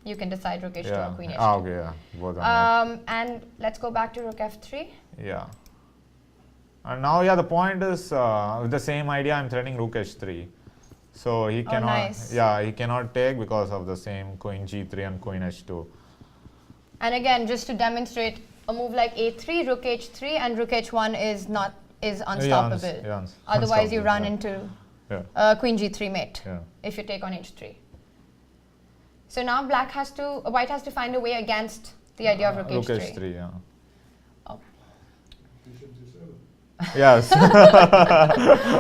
you can decide rook h2 yeah. or queen h2. Okay, yeah. Both are mate. And let's go back to rook f3. Yeah. And now, yeah, the point is with the same idea, I'm threatening rook h3. So he cannot, nice. yeah, he cannot take because of the same queen g3 and queen h2. And again, just to demonstrate, a move like a3, rook h3, and rook h1 is unstoppable. Yeah, Otherwise, you unstoppable, run yeah. into Yeah. queen g3 mate Yeah. if you take on h3. So now white has to find a way against the idea of rook Rook h3. h3, yeah. Oh. Bishop d7. Yes.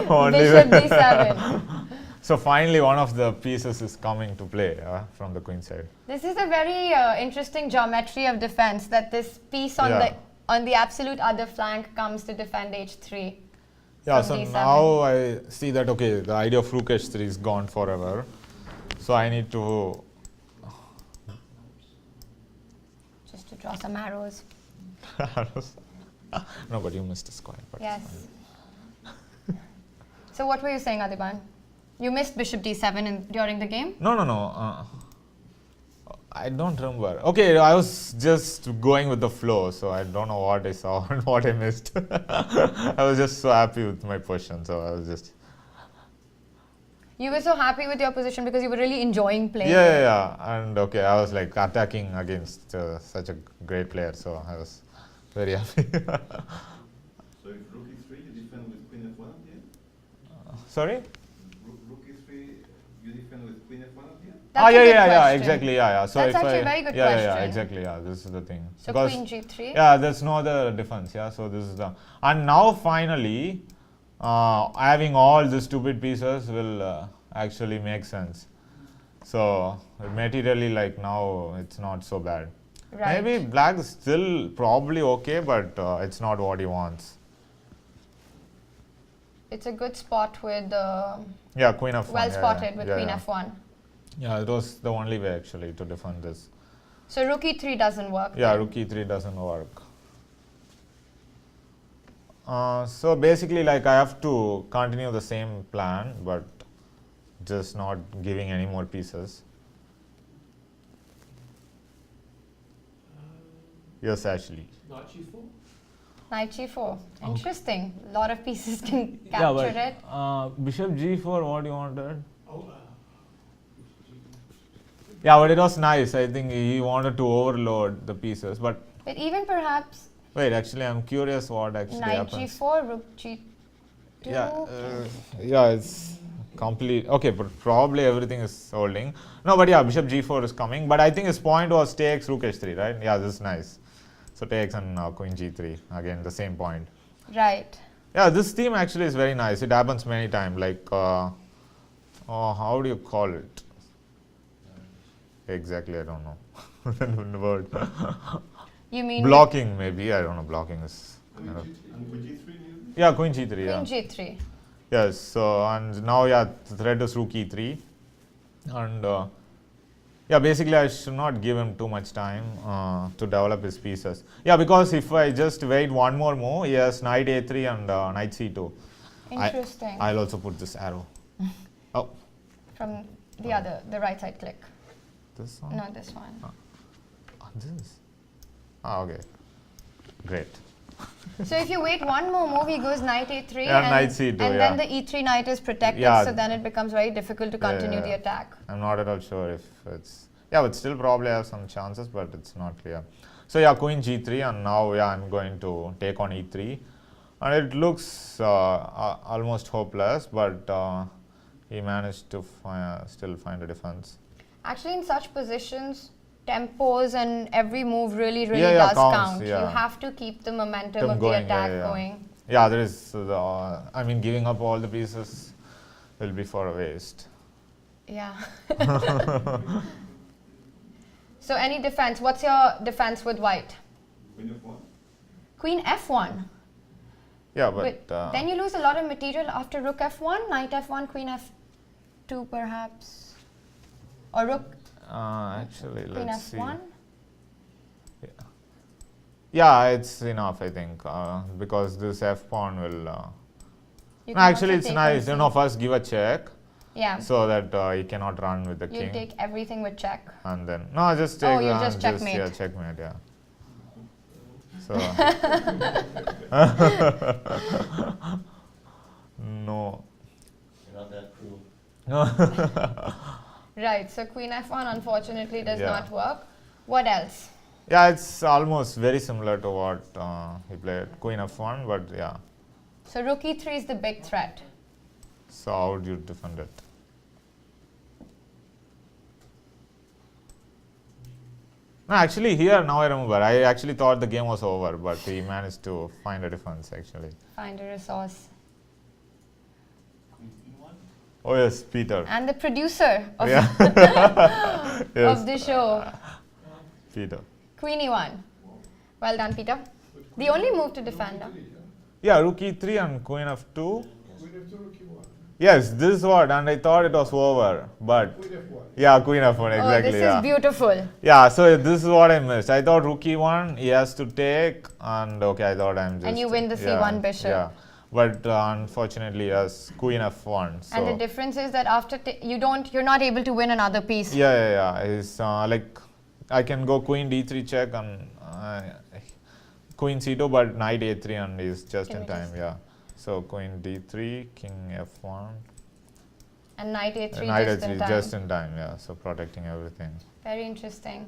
Only Bishop d7. So finally, one of the pieces is coming to play from the queen side. This is a very interesting geometry of defense, that this piece on Yeah. the absolute other flank comes to defend h3. Yeah. from So d7. now I see that okay, the idea of rook h3 is gone forever. So I need to. Just to draw some arrows. No, but you missed a square. But it's Yes. So what were you saying, Adhiban? You missed bishop d7 during the game? No. I don't remember. Okay, I was just going with the flow, so I don't know what I saw and what I missed. I was just so happy with my position, so I was just... You were so happy with your position because you were really enjoying playing. Yeah. And okay, I was like attacking against such a great player, so I was very happy. So if rook e3, you defend with queen f1 at the end? Sorry? Rook e3, you defend with queen f1 at the end? That's a good Yeah, question. exactly, So That's if actually I, a very good Yeah, question. exactly, this is the thing. So Because- queen g3. Yeah, there's no other defense, so this is the... And now finally, having all the stupid pieces will actually make sense. So, materially, like now, it's not so bad. Right. Maybe black is still probably okay, but it's not what he wants. It's a good spot with Yeah, queen f1. well spotted with queen yeah. f1. Yeah, it was the only way actually to defend this. So rook e3 doesn't work. Yeah, then. rook e3 doesn't work. So basically, like I have to continue the same plan, but just not giving any more pieces. Yes, Ashley. Knight g4? Knight g4. Interesting. A lot of pieces can capture it. Bishop g4, what you wanted? Oh, Yeah, but it was nice. I think he wanted to overload the pieces. But But even perhaps wait, actually, I'm curious what actually knight happens. g4, rook g2. Yeah, it's complete. Okay, but probably everything is holding. No, but yeah, bishop g4 is coming. But I think his point was takes rook h3, right? Yeah, this is nice. So takes and queen g3, again the same point. Right. Yeah, this theme actually is very nice. It happens many times. Like, how do you call it? Exactly, I don't know the word. You mean Blocking, maybe. I don't know. Blocking is. And queen g3, maybe? Yeah, queen g3. queen Yeah. g3? Yes. So and now the threat is rook e3, and yeah, basically I should not give him too much time to develop his pieces. Yeah, because if I just wait one more move, he has knight a3 and knight c2. Interesting. I'll also put this arrow. Oh, From the right side click. this one. No, this one. This. Okay. Great. So if you wait one more move, he goes knight a3 Yeah, and, knight c2, and yeah. then the e3 knight is protected, Yeah. so then it becomes very difficult to continue Yeah. the attack. I'm not at all sure if it's... Yeah, but still probably have some chances, but it's not clear. So yeah, queen g3, and now I'm going to take on e3. And it looks almost hopeless, but he managed to still find a defense. Actually, in such positions, tempos and every move really Yeah, does counts, count. yeah. You have to keep the momentum Them of going, the yeah, attack yeah. going. Yeah, there is... I mean, giving up all the pieces will be for a waste. Yeah. So any defense? What's your defense with white? Queen f1? Queen f1. Yeah, but... then you lose a lot of material after rook f1, knight f1, queen f2 perhaps. Or rook actually, queen let's see. f1. Yeah, it's enough, I think, because this f pawn will... You No, can actually, also it's take nice. on c. First give a check Yeah. so that he cannot run with the You king. take everything with check. And then, no, just take Oh, you'll and just checkmate. Yeah, checkmate, yeah. So, no. You're not that cruel. No. Right, so queen f1 unfortunately does Yeah. not work. What else? Yeah, it's almost very similar to what he played, queen f1, but yeah. So rook e3 is the big threat. So how would you defend it? No, actually here, now I remember, I actually thought the game was over, but he managed to find a defense actually. Find a resource. Queen e1? Oh yes, Peter. And the producer of, Yeah. Yes, of the show, Peter. queen e1. Well done, Peter. The only move to defend. Huh? Yeah, rook e3 and queen f2. Queen f2, rook e1. Yes, this is what, and I thought it was over, but Queen f1. yeah, queen f1, exactly. Oh, this yeah. is beautiful. Yeah, so this is what I missed. I thought rook e1, he has to take, and okay, I thought I'm just... And you win the yeah, c1 bishop. Yeah, but unfortunately, yes, Queen F1. So And the difference is that after you're not able to win another piece. yeah. It's like I can go Queen D3 check and Queen C2, but Knight A3 and is just in time. Yeah. So Queen D3, King F1. And Knight A3 Knight just A3 in time. just in time. Yeah. So protecting everything. Very interesting.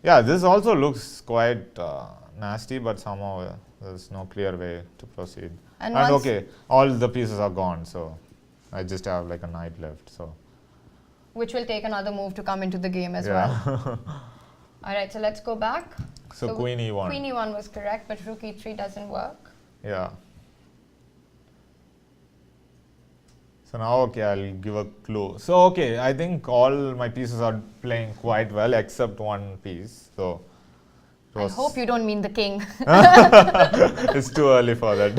Yeah, this also looks quite nasty, but somehow there's no clear way to proceed. And And once- okay, all the pieces are gone, so I just have like a knight left. So Which will take another move to come into the game as well. yeah. All right, so let's go back. So Queen E1. Queen E1 was correct, but Rook E3 doesn't work. Yeah. So now, okay, I'll give a clue. So, okay, I think all my pieces are playing quite well except one piece. So, it I was- hope you don't mean the king. it's too early for that.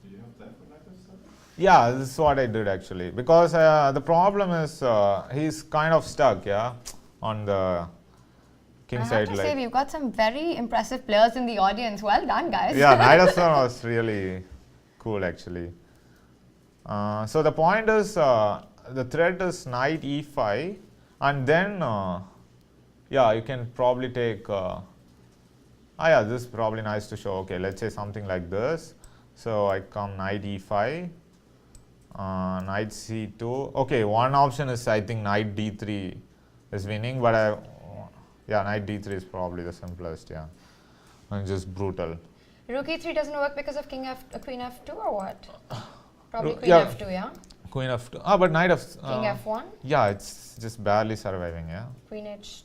Do you have time for knight f7? Yeah, this is what I did actually. Because the problem is he's kind of stuck, yeah, on the king I have side. to say, we've got some very impressive players in the audience. Well done, guys. Yeah, knight f7 was really cool actually. So the point is, the threat is knight e5, and then, yeah, you can probably take, yeah, this is probably nice to show. Okay, let's say something like this. So I come knight e5, knight c2. Okay, one option is I think knight d3 is winning, but yeah, knight d3 is probably the simplest, yeah, and just brutal. Rook E3 doesn't work because of Queen F2 or what? Probably Rook- Queen yeah. F2, yeah? Queen f2. But knight f. King F1, Yeah, it's just barely surviving. Yeah. Queen H.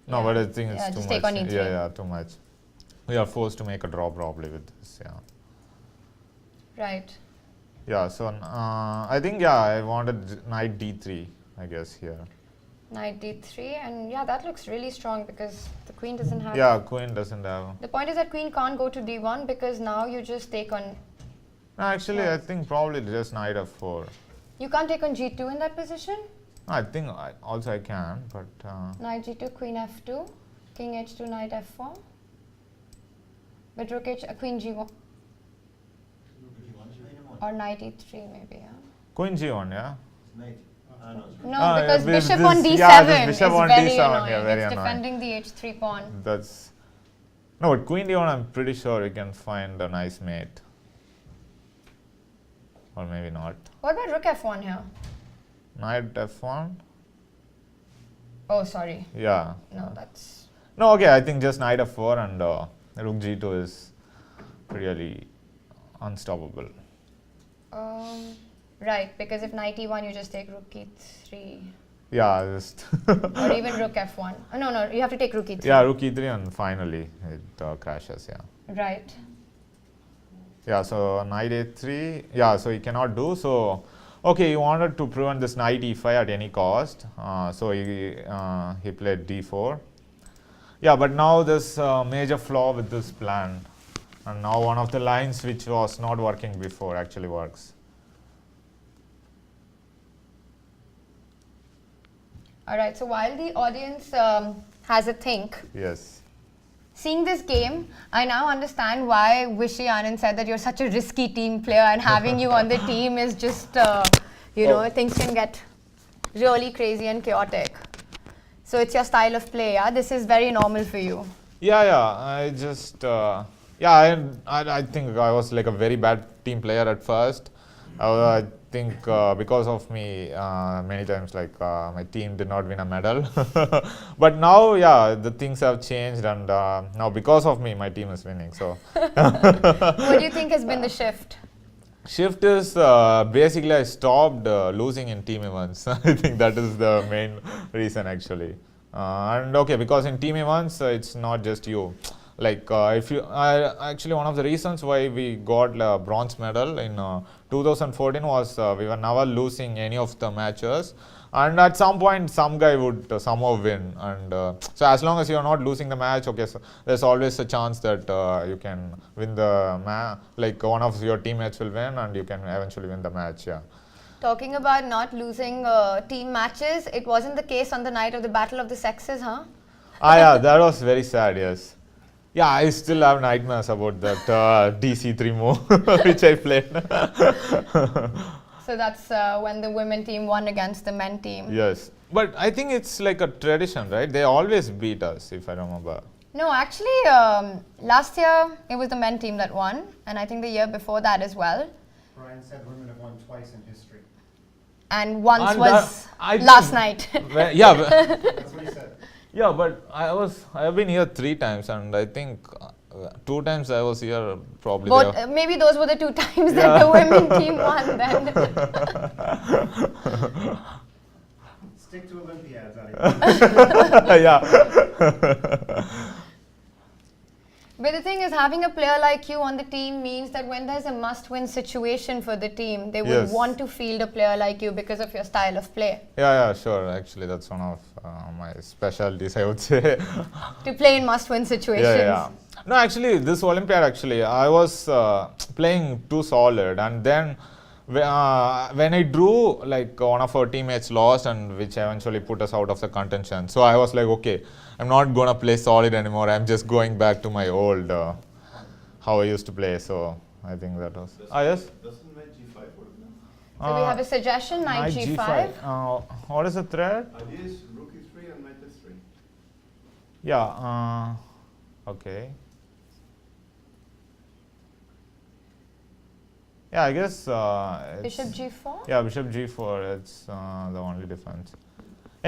No, Yeah. but I think it's Yeah, too just much. take on E3. Yeah, too much. We are forced to make a draw probably with this. Yeah. Right. Yeah. So I think I wanted knight d3. I guess here. Knight D3, and yeah, that looks really strong because the queen doesn't have. Yeah, queen doesn't have. The point is that queen can't go to D1 because now you just take on. No, actually, Yeah. I think probably just knight f4. You can't take on G2 in that position. I think also I can, but Knight G2, Queen F2, King H2, Knight F4. But Rook H, Queen G1 or Knight E3 maybe. Yeah. queen g1. Yeah. Knight. No, Ah, because yeah, bishop this- on D7 yeah, this bishop is on very D7, annoying. yeah, very it's annoying. defending the H3 pawn. That's no, but queen d1. I'm pretty sure you can find a nice mate, or maybe not. What about Rook F1 here? Knight f1. Oh, sorry. Yeah. No, that's. No, okay. I think just knight f4 and rook g2 is really unstoppable. Right, because if Knight E1, you just take Rook E3. Yeah, just Or even Rook F1. Oh, no, you have to take Rook E3. yeah, rook e3 and finally it crashes. Yeah. Right. Yeah. So knight a3. Yeah. So he cannot do so. Okay, he wanted to prevent this knight e5 at any cost. So he played d4. Yeah, but now there's a major flaw with this plan, and now one of the lines which was not working before actually works. All right, so while the audience has a think, Yes. seeing this game, I now understand why Vishy Anand said that you're such a risky team player and having you on the team is just, you know, things can get really crazy and chaotic. So it's your style of play, yeah? This is very normal for you. Yeah. I just I think I was like a very bad team player at first. I think because of me, many times like my team did not win a medal. But now, yeah, the things have changed, and now because of me, my team is winning. So What do you think has been the shift? shift is basically I stopped losing in team events. I think that is the main reason actually. And okay, because in team events it's not just you. Like if you, actually one of the reasons why we got a bronze medal in 2014 was we were never losing any of the matches, and at some point some guy would somehow win, and so as long as you are not losing the match, okay, so there's always a chance that you can win the match, like one of your teammates will win and you can eventually win the match. Yeah. Talking about not losing team matches, it wasn't the case on the night of the Battle of the Sexes, huh? Yeah, that was very sad, yes. Yeah, I still have nightmares about that DC3 move which I played. So that's when the women team won against the men team. Yes, but I think it's like a tradition, right? They always beat us, if I remember. No, actually, last year it was the men team that won, and I think the year before that as well. Brian said women have won twice in history. And once And was I last think- night. Yeah, That's what he said. yeah, but I have been here 3 times, and I think 2 times I was here probably. Both, maybe those were the 2 times Yeah. that the women team won then. Stick to Olympiads, Adhiban. Yeah. But the thing is, having a player like you on the team means that when there's a must-win situation for the team, they would Yes. want to field a player like you because of your style of play. Yeah, sure. Actually, that's one of my specialties, I would say. To play in must-win situations. Yeah. No, actually, this Olympiad, I was playing too solid, and then when I drew, like one of our teammates lost, and which eventually put us out of the contention. So I was like, okay, I'm not gonna play solid anymore. I'm just going back to my old how I used to play. So I think that was. Yes. Doesn't knight g5 work now? So we have a suggestion, knight g5. What is the threat? Idea is rook e3 and knight s3. Yeah. Okay. Yeah, I guess. Bishop g4? Yeah, bishop g4. It's the only defense.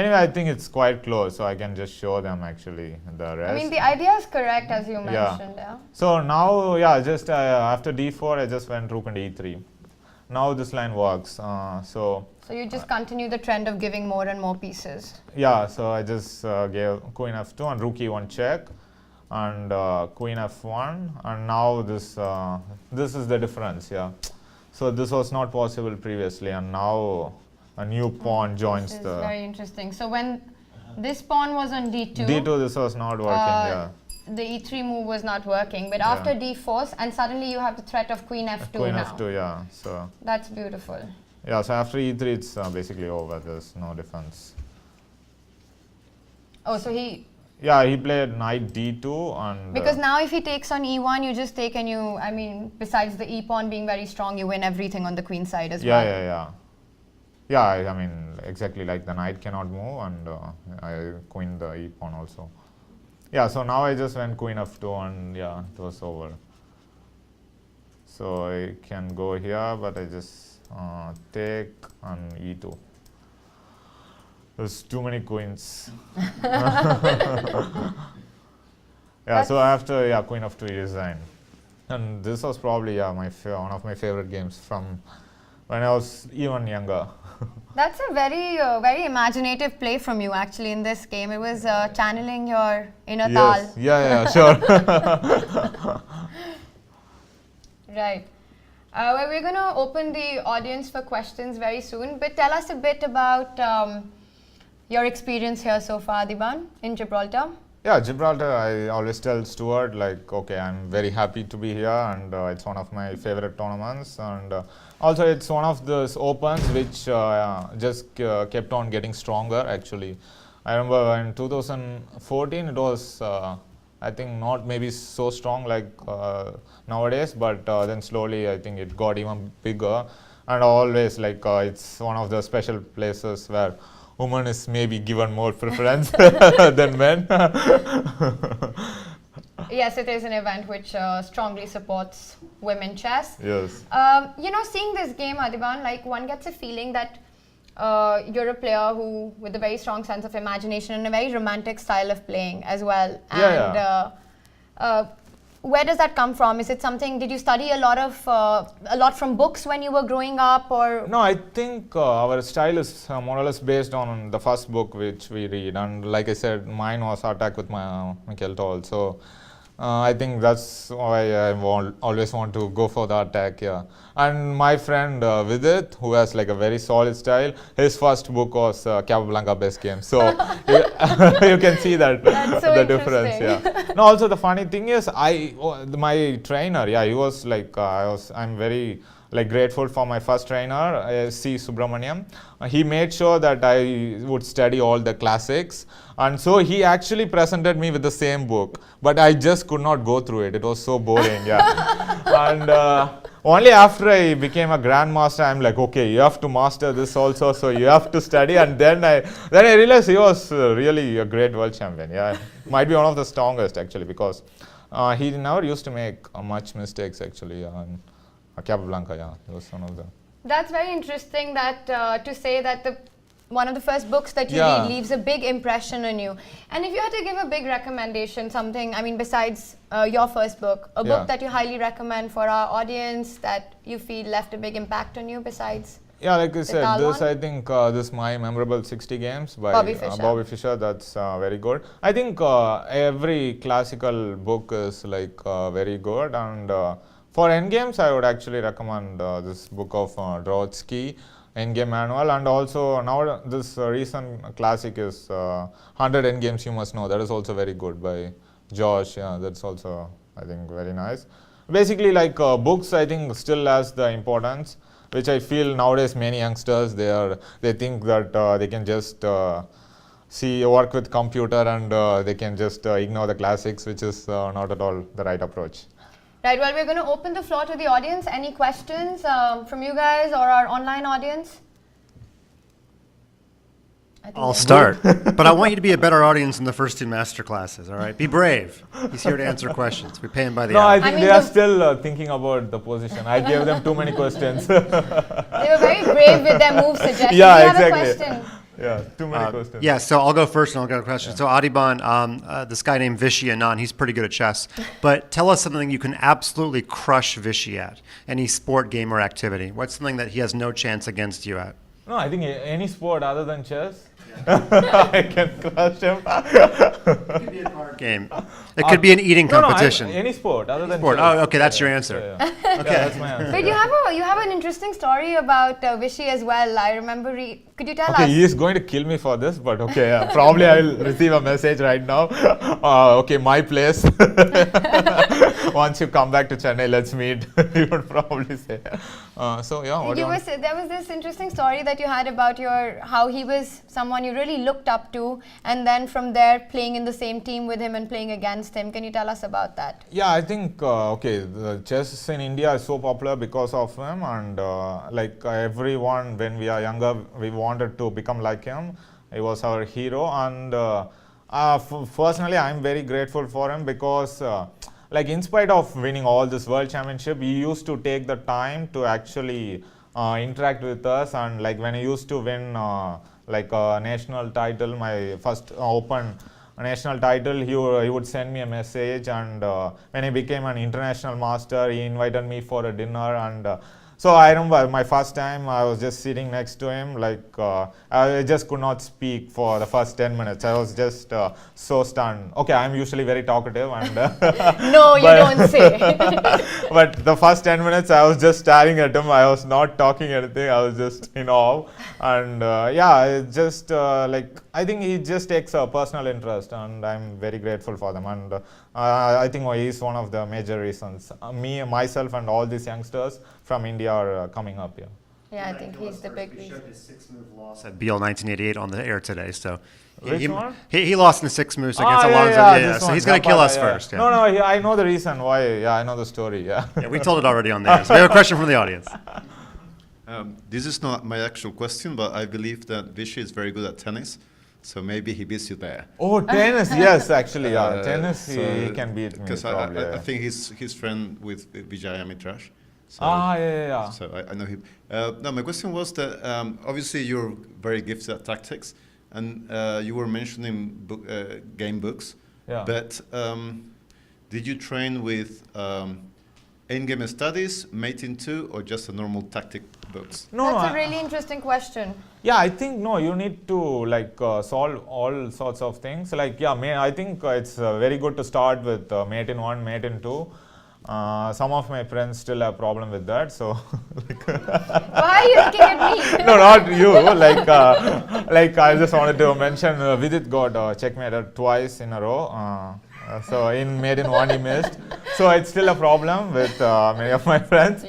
Anyway, I think it's quite close, so I can just show them actually the rest. I mean, the idea is correct as you mentioned. Yeah. So now, yeah, just after d4, I just went rook and e3. Now this line works. So you just continue the trend of giving more and more pieces. yeah, so I just gave queen f2 and rook e1 check, and queen f1, and now this is the difference. Yeah, so this was not possible previously, and now a new pawn joins This is the very interesting. So when this pawn was on d2, d2. This was not working. Yeah, the e3 move was not working. But after d4, and suddenly you have the threat of queen f2 queen now. f2. Yeah, so That's beautiful. yeah, so after e3, it's basically over. There's no defense. Oh, so he... Yeah, he played knight d2, and Because now if he takes on e1, you just take and you... I mean, besides the e pawn being very strong, you win everything on the queen side as well. Yeah, I mean, exactly, like the knight cannot move, and I queen the e pawn also. Yeah, so now I just went queen f2, and yeah, it was over. So I can go here, but I just take and e2. There's too many queens. Yeah, so after queen f2, he resigned. And this was probably one of my favorite games from when I was even younger. That's a very, very imaginative play from you actually in this game. It was channeling your inner Yes. Tal. Yeah, sure. Right. Well, we're going to open the audience for questions very soon. But tell us a bit about your experience here so far, Adhiban, in Gibraltar. Yeah, Gibraltar, I always tell Stuart, like, okay, I'm very happy to be here, and it's one of my favorite tournaments, and also it's one of those opens which just kept on getting stronger, actually. I remember in 2014, it was, I think, not maybe so strong like nowadays, but then slowly I think it got even bigger, and always, like, it's one of the special places where women is maybe given more preference than men. Yes, it is an event which strongly supports women chess. Yes. You know, seeing this game, Adhiban, like one gets a feeling that you're a player who, with a very strong sense of imagination and a very romantic style of playing as well. And where does that come from? Is it something? Did you study a lot from books when you were growing up, or? No, I think our style is more or less based on the first book which we read, and like I said, mine was Attack with Michael Toll. So I think that's why I always want to go for the attack. Yeah, and my friend Vidit, who has like a very solid style, his first book was Capablanca Best Game. So you can see that So the difference. Yeah. No, also the funny thing is, my trainer, he was like, I'm very like grateful for my first trainer, C. Subramaniam. He made sure that I would study all the classics, and so he actually presented me with the same book, but I just could not go through it. It was so boring, yeah. And only after I became a grandmaster, I'm like, okay, you have to master this also, so you have to study. And then I realized he was really a great world champion. Yeah, might be one of the strongest actually, because he never used to make much mistakes actually. Capablanca, yeah, it was one of the. That's very interesting that to say that one of the first books that you read leaves a big impression on you. And if you had to give a big recommendation, something, I mean, besides your first book, a book that you highly recommend for our audience that you feel left a big impact on you besides? Yeah, like I said, this I think this My Memorable 60 Games by Bobby Fischer. That's very good. I think every classical book is like very good, and for endgames, I would actually recommend this book of Drotsky, Endgame Manual, and also now this recent classic is 100 Endgames You Must Know. That is also very good by Josh. Yeah, that's also I think very nice. Basically, like books, I think still has the importance, which I feel nowadays many youngsters they think that they can just work with computer and they can just ignore the classics, which is not at all the right approach. Right, well, we're going to open the floor to the audience. Any questions from you guys or our online audience? I'll start, but I want you to be a better audience in the first 2 masterclasses, all right? Be brave. He's here to answer questions. We pay him by the hour. I think they are still thinking about the position. I gave them too many questions. They were very brave with their move suggestions. Yeah, Do you exactly. have a question? Yeah, too many questions. Yeah, so I'll go first and I'll get a question. So Adhiban, this guy named Vishy Anand, he's pretty good at chess. But tell us something you can absolutely crush Vishy at. Any sport, game, or activity. What's something that he has no chance against you at? No, I think any sport other than chess, I can crush him. It could be a card game. It could be an eating competition. Any sport other than Sport. chess. Oh, okay, that's your answer. Yeah. Okay. Yeah, that's my answer. But you have an interesting story about Vishy as well. I remember. Could you tell us? Okay, he is going to kill me for this, but okay, yeah, probably I will receive a message right now. Okay, my place. Once you come back to Chennai, let's meet. He would probably say. So yeah. There was this interesting story that you had about how he was someone you really looked up to, and then from there playing in the same team with him and playing against him. Can you tell us about that? Yeah, I think the chess in India is so popular because of him, and like everyone when we are younger, we wanted to become like him. He was our hero, and personally, I'm very grateful for him because. Like in spite of winning all this world championship, he used to take the time to actually interact with us, and like when I used to win like a national title, my first open national title, he would send me a message, and when he became an international master, he invited me for a dinner, and so I remember my first time I was just sitting next to him, like I just could not speak for the first 10 minutes. I was just so stunned. Okay, I'm usually very talkative, and no, you don't say. But the first 10 minutes I was just staring at him. I was not talking anything. I was just in awe, and yeah, it just like I think he just takes a personal interest, and I'm very grateful for them. And I think he's one of the major reasons myself, and all these youngsters from India are coming up here. Yeah, I think he's the big He reason. showed his 6-move loss at Beal 1988 on the air today. So Which he lost in 6 moves against Alonso. So he's going to kill us first. Yeah. No, I know the reason why. Yeah, I know the story. Yeah. Yeah, we told it already on there. So we have a question from the audience. This is not my actual question, but I believe that Vishy is very good at tennis. So maybe he beats you there. Oh, tennis, yes, actually, yeah. Tennis, he can beat me. Because probably, I think he's friend with Vijaya Mitrash. So, yeah. So I know him. No, my question was that obviously you're very gifted at tactics, and you were mentioning game books. Yeah. But did you train with endgame studies, mating 2, or just a normal tactic books? No, That's a really interesting question. Yeah, I think no, you need to like solve all sorts of things. Like I think it's very good to start with mate in 1, mate in 2. Some of my friends still have problem with that, so Why are you looking at me? no, not you. Like I just wanted to mention Vidit got checkmated twice in a row. So in made in one he missed. So it's still a problem with many of my friends.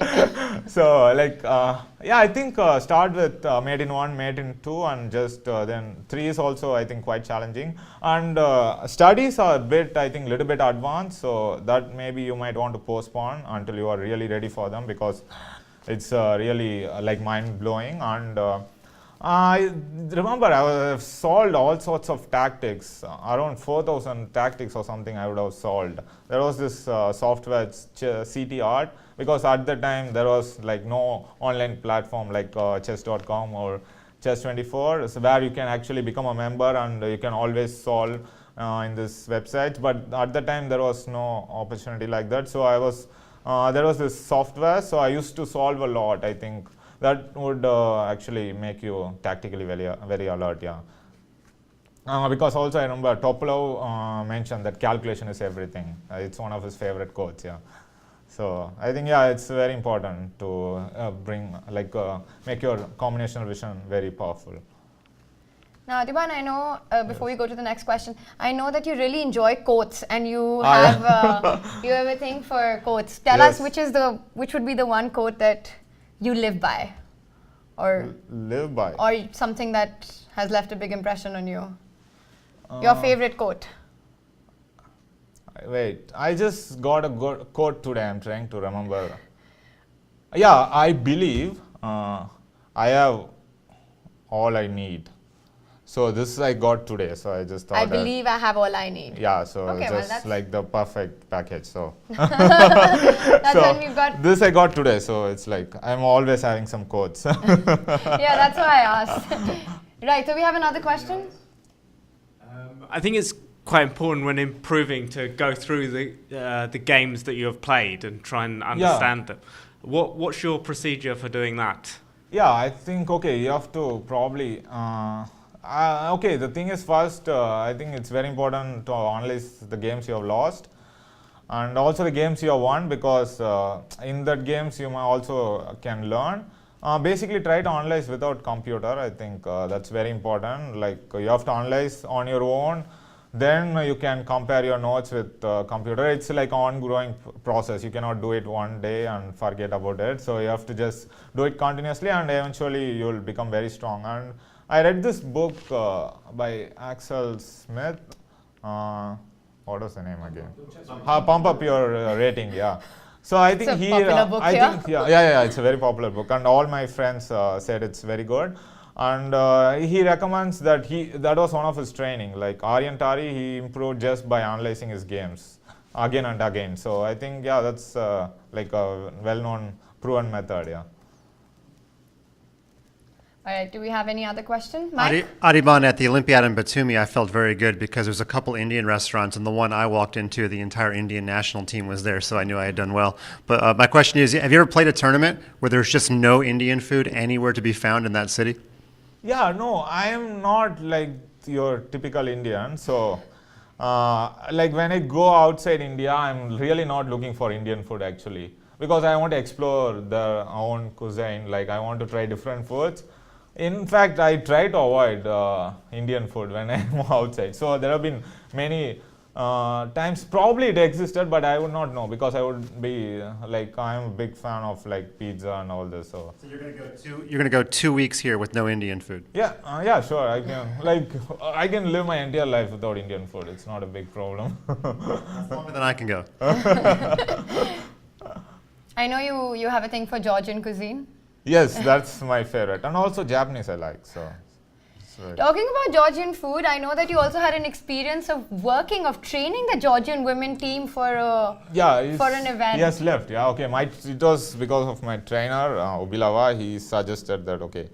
So like yeah, I think start with made in one, made in two, and just then three is also I think quite challenging. And studies are a bit I think little bit advanced, so that maybe you might want to postpone until you are really ready for them, because it's really like mind blowing. And I remember I have solved all sorts of tactics, around 4,000 tactics or something I would have solved. There was this software CT Art, because at the time there was like no online platform like chess.com or chess24, so where you can actually become a member and you can always solve in this website. But at the time there was no opportunity like that, so I was there was this software, so I used to solve a lot. I think that would actually make you tactically very alert, yeah. Because also I remember Topolov mentioned that calculation is everything. It's one of his favorite quotes, yeah. So I think yeah, it's very important to bring like make your combinational vision very powerful. Now, Adhiban, I know before we go to the next question, I know that you really enjoy quotes, and you have you have a thing for quotes. Tell us which would be the one quote that you live by, or live by, or something that has left a big impression on you. Your favorite quote. Wait, I just got a good quote today. I'm trying to remember. Yeah, I believe I have all I need. So this I got today. So I just thought. I believe I have all I need. Yeah. So okay, just well, like the perfect package. So. That's so when we've got. This I got today. So it's like I'm always having some quotes. Yeah, that's why I asked. Right. So we have another question. I think it's quite important when improving to go through the games that you have played and try and understand them. What's your procedure for doing that? Yeah, I think okay, you have to probably okay. The thing is, first I think it's very important to analyze the games you have lost, and also the games you have won, because in that games you might also can learn. Basically, try to analyze without computer. I think that's very important. Like you have to analyze on your own. Then you can compare your notes with computer. It's like ongoing process. You cannot do it one day and forget about it. So you have to just do it continuously, and eventually you will become very strong. And I read this book by Axel Smith. What was the name again? Pump Up Your Rating. Yeah. So I think it's a popular book, it's a very popular book, and all my friends said it's very good. And he recommends that that was one of his training. Like Aryan Tari, he improved just by analyzing his games again and again. So I think yeah, that's like a well-known, proven method. Yeah. All right. Do we have any other questions, Mike? Adhiban, at the Olympiad in Batumi, I felt very good because there's a couple Indian restaurants, and the one I walked into, the entire Indian national team was there, so I knew I had done well. But my question is, have you ever played a tournament where there's just no Indian food anywhere to be found in that city? Yeah, no, I am not like your typical Indian. So, like when I go outside India, I'm really not looking for Indian food actually, because I want to explore their own cuisine. Like I want to try different foods. In fact, I try to avoid Indian food when I'm outside. So there have been many times, probably it existed, but I would not know, because I would be like, I'm a big fan of like pizza and all this. So you're gonna go 2 weeks here with no Indian food. Yeah, yeah, sure. I can I can live my entire life without Indian food. It's not a big problem. That's longer than I can go. I know you have a thing for Georgian cuisine. Yes, that's my favorite, and also Japanese I like. So. Talking about Georgian food, I know that you also had an experience of training the Georgian women team for an event. He has left. Yeah, okay. It was because of my trainer Ubilava. He suggested that okay,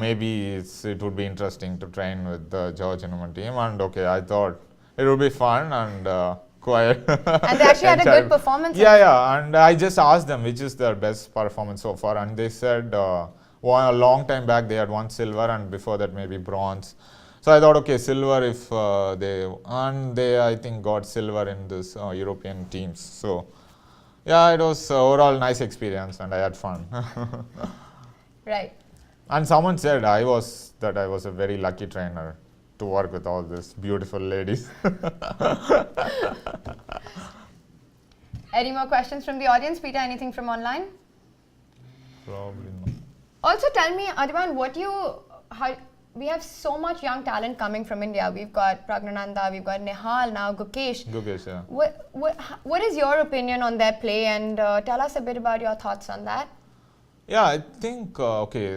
maybe it would be interesting to train with the Georgian women team, and okay, I thought it would be fun and quiet. And they actually had a good performance. Yeah, and I just asked them which is their best performance so far, and they said. A long time back they had won silver, and before that maybe bronze. So I thought okay, silver if they I think got silver in this European teams. So yeah, it was overall nice experience and I had fun. Right. And someone said I was a very lucky trainer to work with all these beautiful ladies. Any more questions from the audience? Peter, anything from online? Probably not. Also, tell me, Adhiban, we have so much young talent coming from India. We've got Pragnananda, we've got Nihal, now Gukesh. Gukesh, yeah. What is your opinion on their play, and tell us a bit about your thoughts on that? Yeah, I think,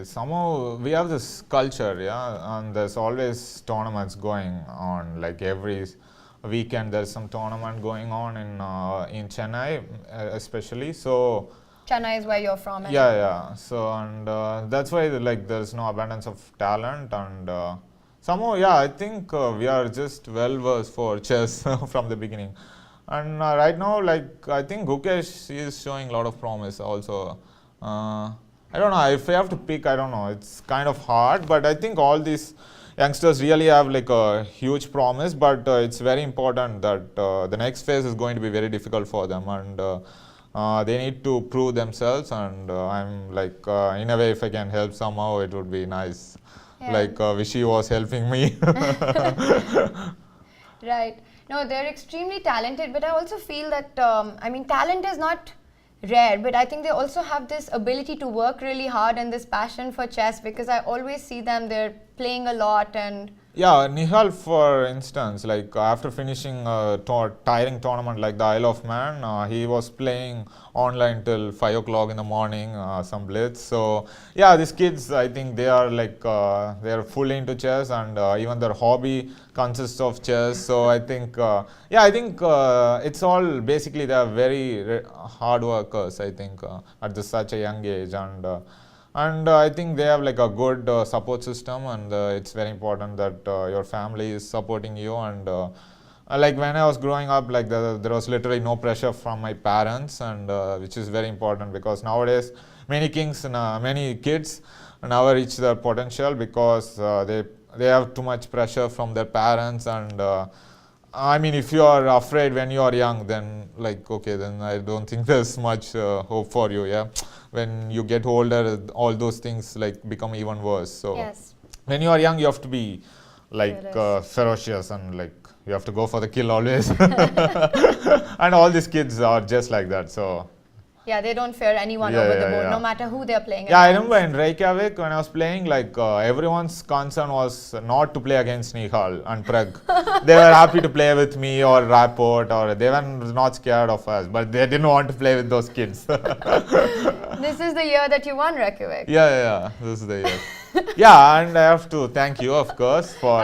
somehow we have this culture, yeah, and there's always tournaments going on, like every weekend there's some tournament going on in Chennai, especially, so... Chennai is where you're from. Yeah. So, and that's why like there's no abundance of talent, and somehow, yeah, I think we are just well versed for chess from the beginning. And right now, like I think Gukesh is showing a lot of promise also. I don't know, if I have to pick, I don't know, it's kind of hard, but I think all these youngsters really have like a huge promise, but it's very important that the next phase is going to be very difficult for them, and they need to prove themselves, and I'm like, in a way, if I can help somehow, it would be nice. Yeah. Like Vishy was helping me. Right. No, they're extremely talented, but I also feel that, talent is not rare, but I think they also have this ability to work really hard and this passion for chess, because I always see them, they're playing a lot. And yeah, Nihal, for instance, like after finishing a tiring tournament like the Isle of Man, he was playing online till 5 o'clock in the morning, some blitz. So yeah, these kids, I think they are like, they are fully into chess, and even their hobby consists of chess. So I think, it's all basically, they are very hard workers, I think, at such a young age. And I think they have like a good support system, and it's very important that your family is supporting you. And like when I was growing up, like there was literally no pressure from my parents, and which is very important, because nowadays many kids never reach their potential because they have too much pressure from their parents. And I mean, if you are afraid when you are young, then like, okay, then I don't think there's much hope for you, yeah. When you get older, all those things like become even worse. So yes, when you are young, you have to be like ferocious, and like you have to go for the kill always. And all these kids are just like that. So yeah, they don't fear anyone over the board, no matter who they're playing against. Yeah, I remember in Reykjavik when I was playing, like everyone's concern was not to play against Nihal and Prag. They were happy to play with me or Rapport, or they were not scared of us, but they didn't want to play with those kids. This is the year that you won Reykjavik. Yeah, this is the year. Yeah, and I have to thank you, of course, for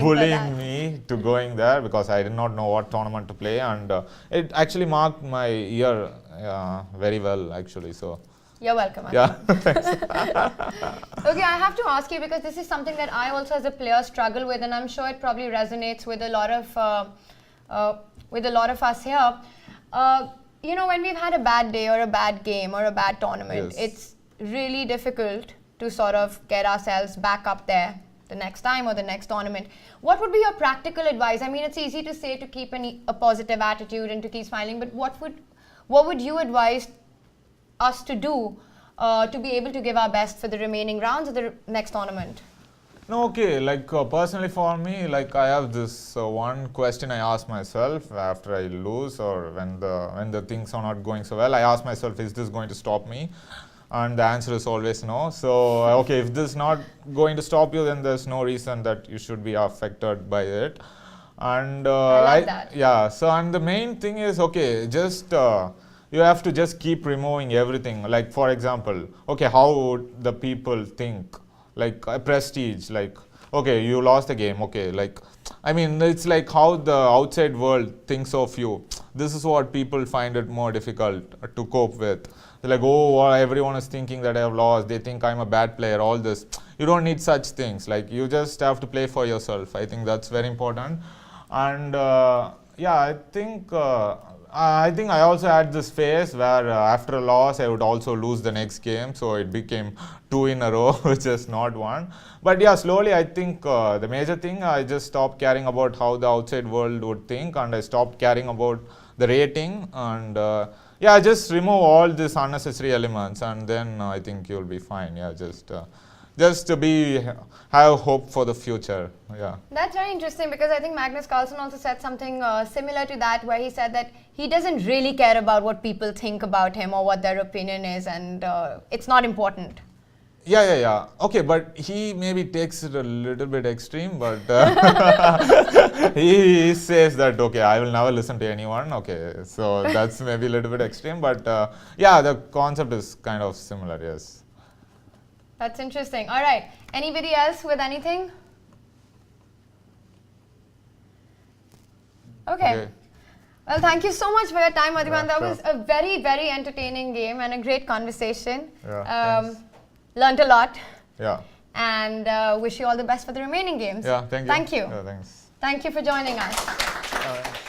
bullying me to going there, because I did not know what tournament to play, and it actually marked my year very well, actually. So you're welcome. Yeah, thanks. Okay, I have to ask you, because this is something that I also as a player struggle with, and I'm sure it probably resonates with a lot of us here. You know, when we've had a bad day or a bad game or a bad tournament, it's really difficult to sort of get ourselves back up there the next time or the next tournament. What would be your practical advice? I mean, it's easy to say to keep a positive attitude and to keep smiling, but what would you advise us to do to be able to give our best for the remaining rounds of the next tournament? No, okay, like personally for me, like I have this one question I ask myself after I lose, or when the things are not going so well, I ask myself, is this going to stop me? And the answer is always no. So okay, if this is not going to stop you, then there's no reason that you should be affected by it. And I love that. Yeah, so and the main thing is, okay, just you have to just keep removing everything. Like for example, okay, how would the people think? Like prestige, like okay, you lost the game, okay, like I mean, it's like how the outside world thinks of you. This is what people find it more difficult to cope with. They're like, oh, everyone is thinking that I have lost, they think I'm a bad player, all this. You don't need such things. Like you just have to play for yourself. I think that's very important. And yeah, I think I also had this phase where after a loss I would also lose the next game, so it became 2 in a row, which is not one. But yeah, slowly I think the major thing, I just stopped caring about how the outside world would think, and I stopped caring about the rating, and yeah, just remove all these unnecessary elements, and then I think you'll be fine. Yeah, just just to have hope for the future. Yeah. That's very interesting because I think Magnus Carlsen also said something similar to that, where he said that he doesn't really care about what people think about him or what their opinion is, and it's not important. Yeah. Okay, but he maybe takes it a little bit extreme, but he says that, okay, I will never listen to anyone. Okay, so that's maybe a little bit extreme, but yeah, the concept is kind of similar, yes. That's interesting. All right. Anybody else with anything? Okay. Well, thank you so much for your time, Adhiban. That was a very, very entertaining game and a great conversation. Yeah, learned a lot. Yeah. And wish you all the best for the remaining games. Yeah, thank you. Thank you. Yeah, thanks. Thank you for joining us.